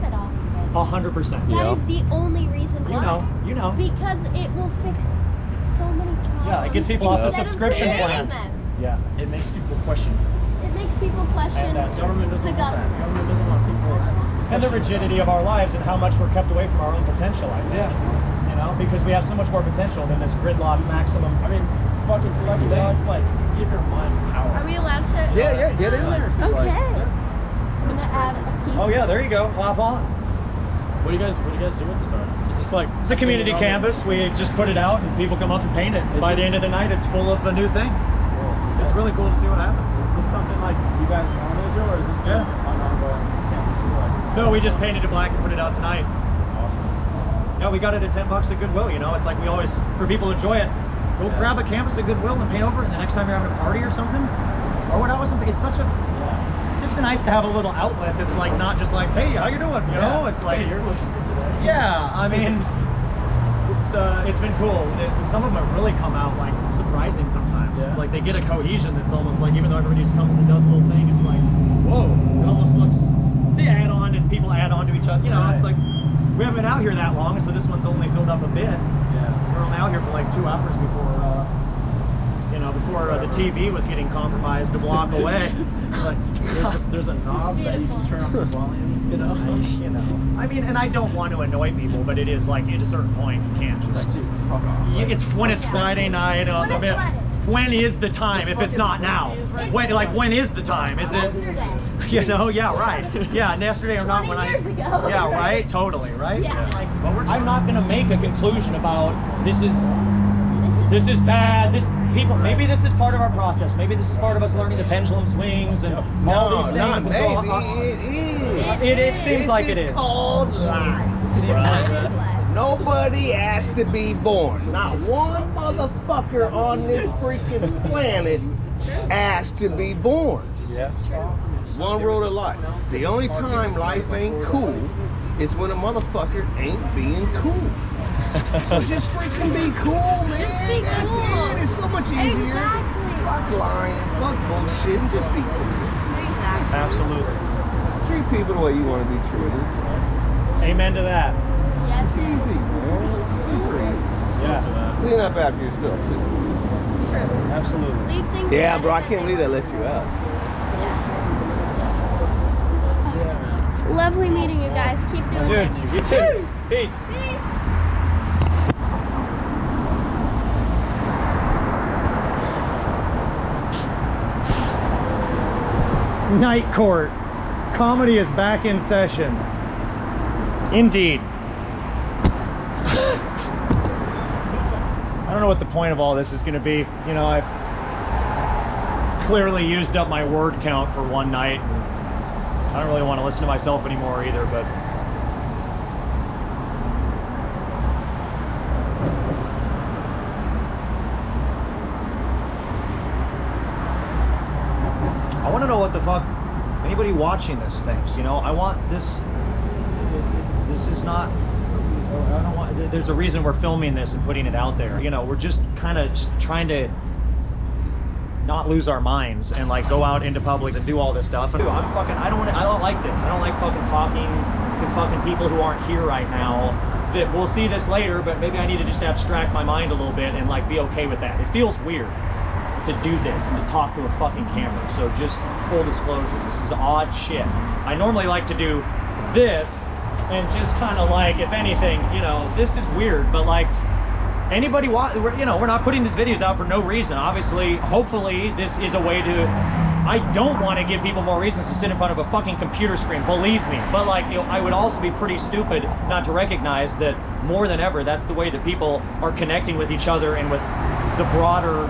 100%. That is the only reason why. You know. Because it will fix so many problems. Yeah, it gets people off the instead of subscription preventing plan. them. Yeah, it makes people question. It makes people question And government doesn't the want that. government. Government doesn't want people. And the rigidity of our lives and how much we're kept away from our own potential, I think. You know, because we have so much more potential than this gridlock maximum. I mean, fucking psychedelics, like, give your mind power. Are we allowed to? Yeah, get in there. If you Okay. like. I'm gonna add a piece. Oh yeah, there you go. Hop on. What do you guys do with this art? Is this like It's a community canvas. We just put it out and people come up and paint it. By the end of the night, it's full of a new thing. It's really cool to see what happens. Is this something like you guys normally do, or is this Yeah. an ongoing campus? No, we just painted it black and put it out tonight. That's awesome. Yeah, we got it at $10 at Goodwill. You know, it's like we always, for people to enjoy it, go grab a canvas at Goodwill and paint over it. And the next time you're having a party or something, or what else, it's such a, it's just nice to have a little outlet that's like not just like, hey, how you doing? You know, it's like, You're looking good today. yeah, I mean, it's been cool. Some of them have really come out like surprising sometimes. Yeah. It's like they get a cohesion that's almost like, even though everybody just comes and does a little thing, it's like, whoa, it almost looks, they add on and people add on to each other. You know, it's like, we haven't been out here that long, so this one's only filled up a bit. Yeah. We were only out here for like 2 hours before the TV was getting compromised a block away. Like, There's a knob that you can turn up the volume. you know. I mean, and I don't want to annoy people, but it is like at a certain point you can't just. Like, dude, fuck off. It's when it's Friday night. When it's Friday. When is the time? If it's not now, when is the time? Is it? Yesterday. You know, yeah, right. Yeah, yesterday or not 20 when I. years ago. Yeah, right. Totally, right. Yeah. Like, I'm not gonna make a conclusion about this is bad. This people. Maybe this is part of our process. Maybe this is part of us learning the pendulum swings and all these things. not and so maybe. on. It is. It seems like it is. Called life. It is like. Nobody asked to be born. Not one motherfucker on this freaking planet asked to be born. Yeah. One rule of life. The only time life ain't cool is when a motherfucker ain't being cool. So just freaking be cool, man. Just be That's cool. it. It's so much easier. Exactly. Fuck lying, fuck bullshit, and just be cool. Exactly. Absolutely. Treat people the way you want to be treated. Amen to that. Yes. It's easy, man. It's super easy. Yeah. Clean up after yourself, too. True. Absolutely. Leave things. Yeah, better bro, I than can't they believe they were. let you out. Yeah. Lovely meeting you guys. Keep doing Dude, it. you too. Peace. Peace. Night Court. Comedy is back in session. Indeed. I don't know what the point of all this is going to be. You know, I've clearly used up my word count for one night. I don't really want to listen to myself anymore either, but I want to know what the fuck anybody watching this thinks. You know, I want this. This is not. I don't want. There's a reason we're filming this and putting it out there. You know, we're just kind of trying to not lose our minds and like go out into public and do all this stuff. And I'm fucking. I don't like this. I don't like fucking talking to fucking people who aren't here right now. That we'll see this later, but maybe I need to just abstract my mind a little bit and like be okay with that. It feels weird to do this and to talk to a fucking camera. So just full disclosure, this is odd shit. I normally like to do this and just kind of like, if anything, you know, this is weird, but like anybody you know, we're not putting these videos out for no reason. Obviously, hopefully this is a way to, I don't want to give people more reasons to sit in front of a fucking computer screen, believe me. But like, you know, I would also be pretty stupid not to recognize that more than ever, that's the way that people are connecting with each other and with the broader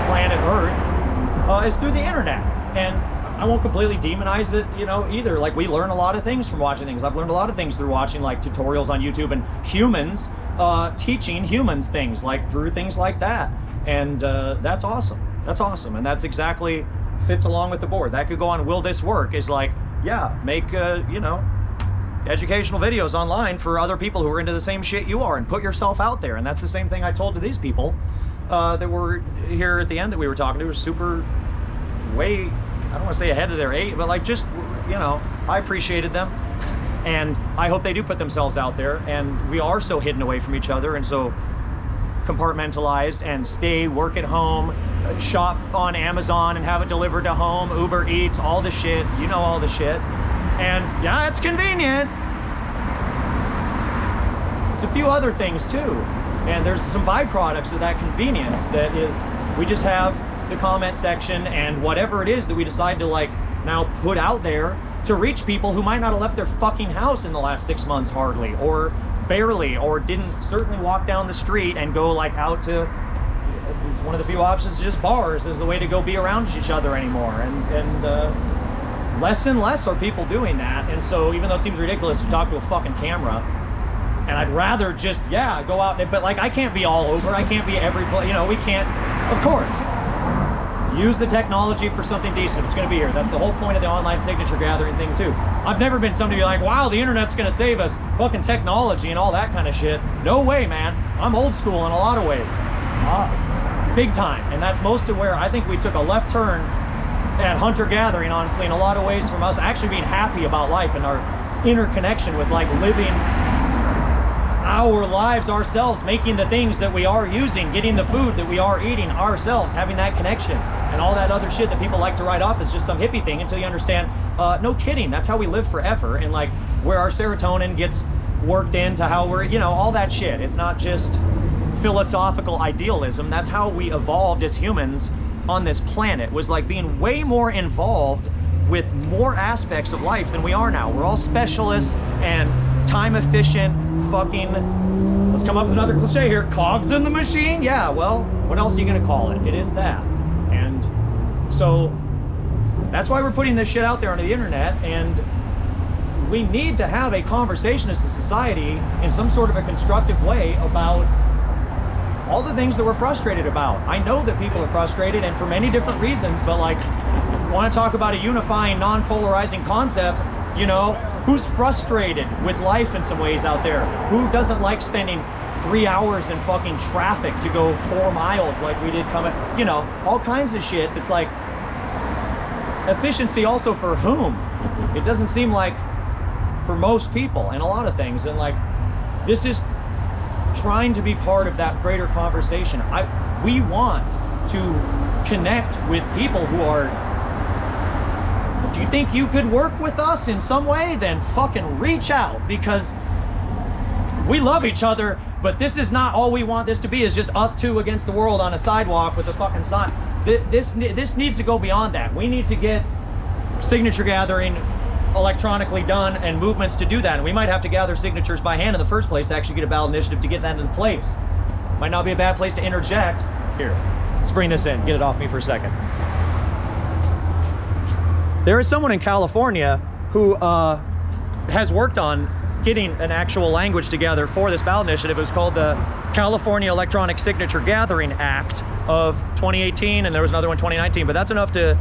planet Earth is through the internet. And I won't completely demonize it, you know, either. Like, we learn a lot of things from watching things. I've learned a lot of things through watching like tutorials on YouTube and humans teaching humans things, like through things like that. And that's awesome. That's awesome. And that's exactly fits along with the board. That could go on, will this work? Is like, yeah, make, you know, educational videos online for other people who are into the same shit you are, and put yourself out there. And that's the same thing I told to these people that were here at the end that we were talking to. Were super way, I don't want to say ahead of their age, but like just, you know, I appreciated them. And I hope they do put themselves out there. And we are so hidden away from each other and so compartmentalized, and work at home, shop on Amazon and have it delivered to home, Uber Eats, all the shit. You know all the shit. And yeah, it's convenient. It's a few other things too. And there's some byproducts of that convenience that is, we just have the comment section and whatever it is that we decide to like now put out there to reach people who might not have left their fucking house in the last 6 months hardly, or barely, or didn't certainly walk down the street and go like out to, it's one of the few options, just bars is the way to go be around each other anymore. And less and less are people doing that. And so even though it seems ridiculous to talk to a fucking camera, and I'd rather just, yeah, go out, but like I can't be all over, I can't be every place, you know, we can't, of course. Use the technology for something decent. It's going to be here. That's the whole point of the online signature gathering thing too. I've never been somebody like, wow, the internet's going to save us. Fucking technology and all that kind of shit. No way, man. I'm old school in a lot of ways. Big time. And that's most of where I think we took a left turn at hunter-gathering, honestly, in a lot of ways from us actually being happy about life and our interconnection with like living our lives ourselves, making the things that we are using, getting the food that we are eating ourselves, having that connection, and all that other shit that people like to write off as just some hippie thing until you understand, no kidding, that's how we live forever, and like where our serotonin gets worked into how we're, you know, all that shit. It's not just philosophical idealism. That's how we evolved as humans on this planet, was like being way more involved with more aspects of life than we are now. We're all specialists and time efficient, fucking, let's come up with another cliche here, cogs in the machine. Yeah, well, what else are you gonna call it? It is that. And so that's why we're putting this shit out there on the internet, and we need to have a conversation as a society in some sort of a constructive way about all the things that we're frustrated about. I know that people are frustrated, and for many different reasons, but like, I want to talk about a unifying, non-polarizing concept, you know, who's frustrated with life in some ways out there? Who doesn't like spending 3 hours in fucking traffic to go 4 miles like we did coming, you know, all kinds of shit that's like, efficiency also for whom? It doesn't seem like for most people and a lot of things, and like, this is trying to be part of that greater conversation. We want to connect with people who are, do you think you could work with us in some way? Then fucking reach out, because we love each other, but this is not all we want this to be, is just us two against the world on a sidewalk with a fucking sign. This needs to go beyond that. We need to get signature gathering electronically done and movements to do that. And we might have to gather signatures by hand in the first place to actually get a ballot initiative to get that into place. Might not be a bad place to interject. Here, let's bring this in. Get it off me for a second. There is someone in California who has worked on getting an actual language together for this ballot initiative. It was called the California Electronic Signature Gathering Act of 2018, and there was another one 2019, but that's enough to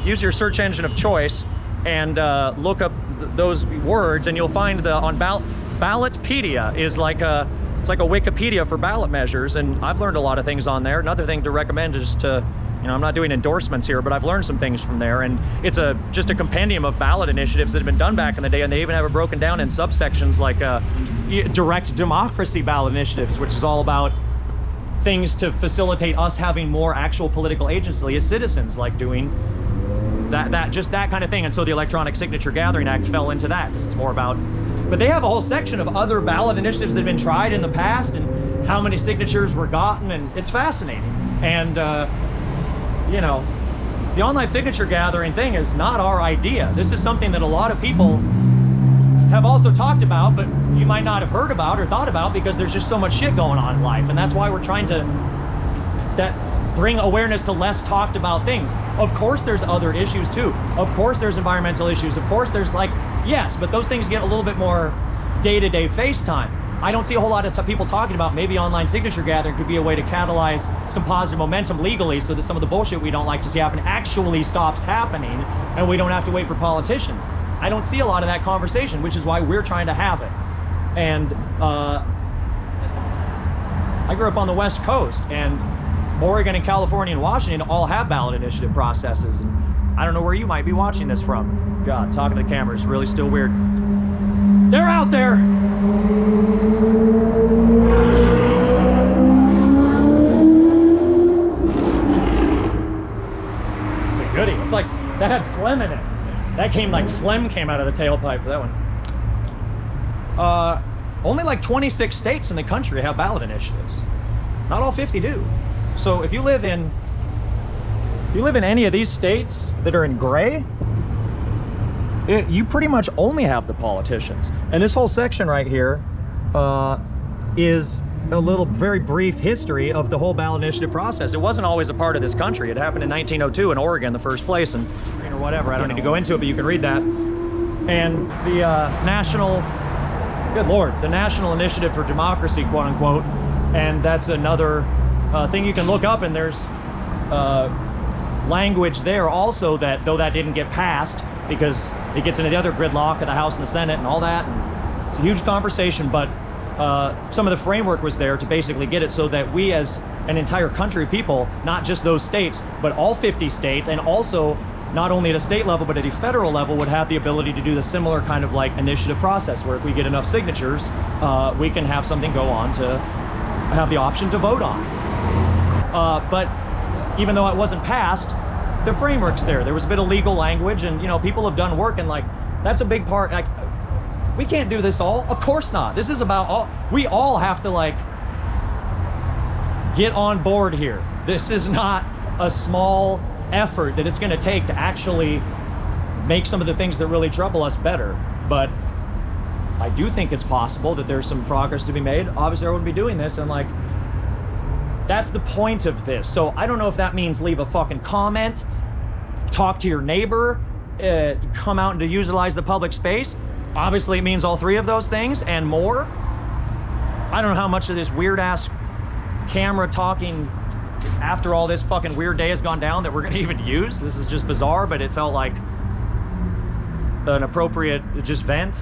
use your search engine of choice and look up those words, and you'll find on Ballotpedia is like it's like a Wikipedia for ballot measures, and I've learned a lot of things on there. Another thing to recommend is to, you know, I'm not doing endorsements here, but I've learned some things from there, and it's just a compendium of ballot initiatives that have been done back in the day, and they even have it broken down in subsections like direct democracy ballot initiatives, which is all about things to facilitate us having more actual political agency as citizens, like doing just that kind of thing. And so the Electronic Signature Gathering Act fell into that, because it's more about, but they have a whole section of other ballot initiatives that have been tried in the past and how many signatures were gotten, and it's fascinating. And you know, the online signature gathering thing is not our idea. This is something that a lot of people have also talked about, but you might not have heard about or thought about, because there's just so much shit going on in life. And that's why we're trying to bring awareness to less talked about things. Of course there's other issues too. Of course there's environmental issues. Of course there's like, yes, but those things get a little bit more day-to-day face time. I don't see a whole lot of people talking about maybe online signature gathering could be a way to catalyze some positive momentum legally, so that some of the bullshit we don't like to see happen actually stops happening, and we don't have to wait for politicians. I don't see a lot of that conversation, which is why we're trying to have it. And I grew up on the West Coast, and Oregon and California and Washington all have ballot initiative processes. And I don't know where you might be watching this from. God, talking to the camera is really still weird. They're out there. It's a goodie. It's like, that had phlegm in it. That came like phlegm came out of the tailpipe for that one. Only like 26 states in the country have ballot initiatives. Not all 50 do. So if you live in any of these states that are in gray, you pretty much only have the politicians. And this whole section right here is a little very brief history of the whole ballot initiative process. It wasn't always a part of this country. It happened in 1902 in Oregon, the first place, and or whatever. I don't need to go into it, but you can read that. And the good Lord, the National Initiative for Democracy, quote unquote, and that's another thing you can look up, and there's language there also that, though that didn't get passed because it gets into the other gridlock of the House and the Senate and all that, and it's a huge conversation, but some of the framework was there to basically get it so that we as an entire country of people, not just those states, but all 50 states, and also not only at a state level, but at a federal level, would have the ability to do the similar kind of like initiative process, where if we get enough signatures, we can have something go on to have the option to vote on. But even though it wasn't passed, the framework's there. There was a bit of legal language, and you know, people have done work, and like, that's a big part. Like, we can't do this all. Of course not. This is about all, we all have to like get on board here. This is not a small effort that it's going to take to actually make some of the things that really trouble us better. But I do think it's possible that there's some progress to be made. Obviously I wouldn't be doing this, and like, that's the point of this. So I don't know if that means leave a fucking comment, talk to your neighbor, come out and to utilize the public space. Obviously it means all three of those things and more. I don't know how much of this weird ass camera talking after all this fucking weird day has gone down that we're gonna even use. This is just bizarre, but it felt like an appropriate just vent.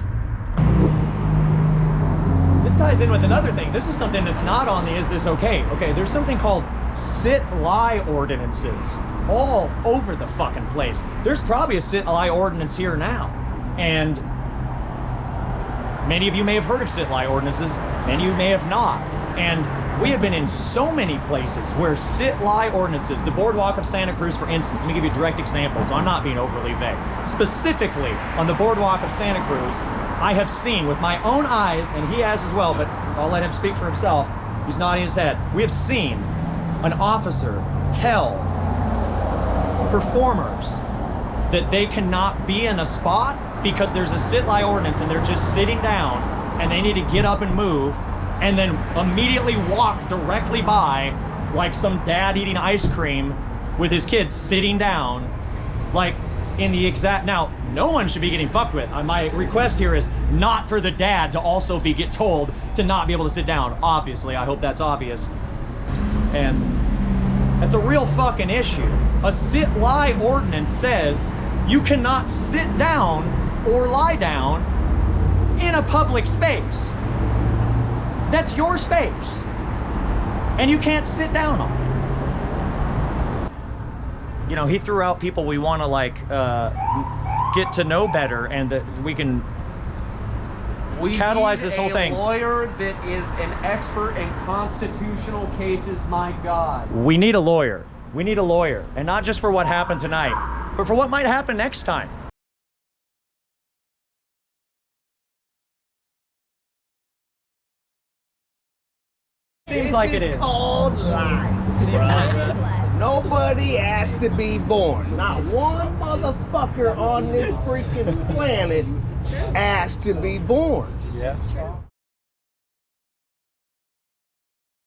This ties in with another thing. This is something that's not on the Is This Okay? Okay, there's something called sit-lie ordinances all over the fucking place. There's probably a sit-lie ordinance here now. And many of you may have heard of sit-lie ordinances, many of you may have not. And we have been in so many places where sit-lie ordinances, the Boardwalk of Santa Cruz, for instance, let me give you a direct example so I'm not being overly vague. Specifically, on the Boardwalk of Santa Cruz, I have seen with my own eyes, and he has as well, but I'll let him speak for himself, he's nodding his head, we have seen an officer tell performers that they cannot be in a spot because there's a sit-lie ordinance and they're just sitting down and they need to get up and move, and then immediately walk directly by like some dad eating ice cream with his kids sitting down, like in the exact, now no one should be getting fucked with. My request here is not for the dad to also get told to not be able to sit down. Obviously, I hope that's obvious. And that's a real fucking issue. A sit-lie ordinance says you cannot sit down or lie down in a public space. That's your space. And you can't sit down on it. You know, he threw out people we want to like get to know better, and that we can catalyze this whole thing. A lawyer that is an expert in constitutional cases, my God. We need a lawyer. We need a lawyer. And not just for what happened tonight, but for what might happen next time. Seems like it is. Called life, brother. Nobody asked to be born. Not one motherfucker on this freaking planet asked to be born. Yeah.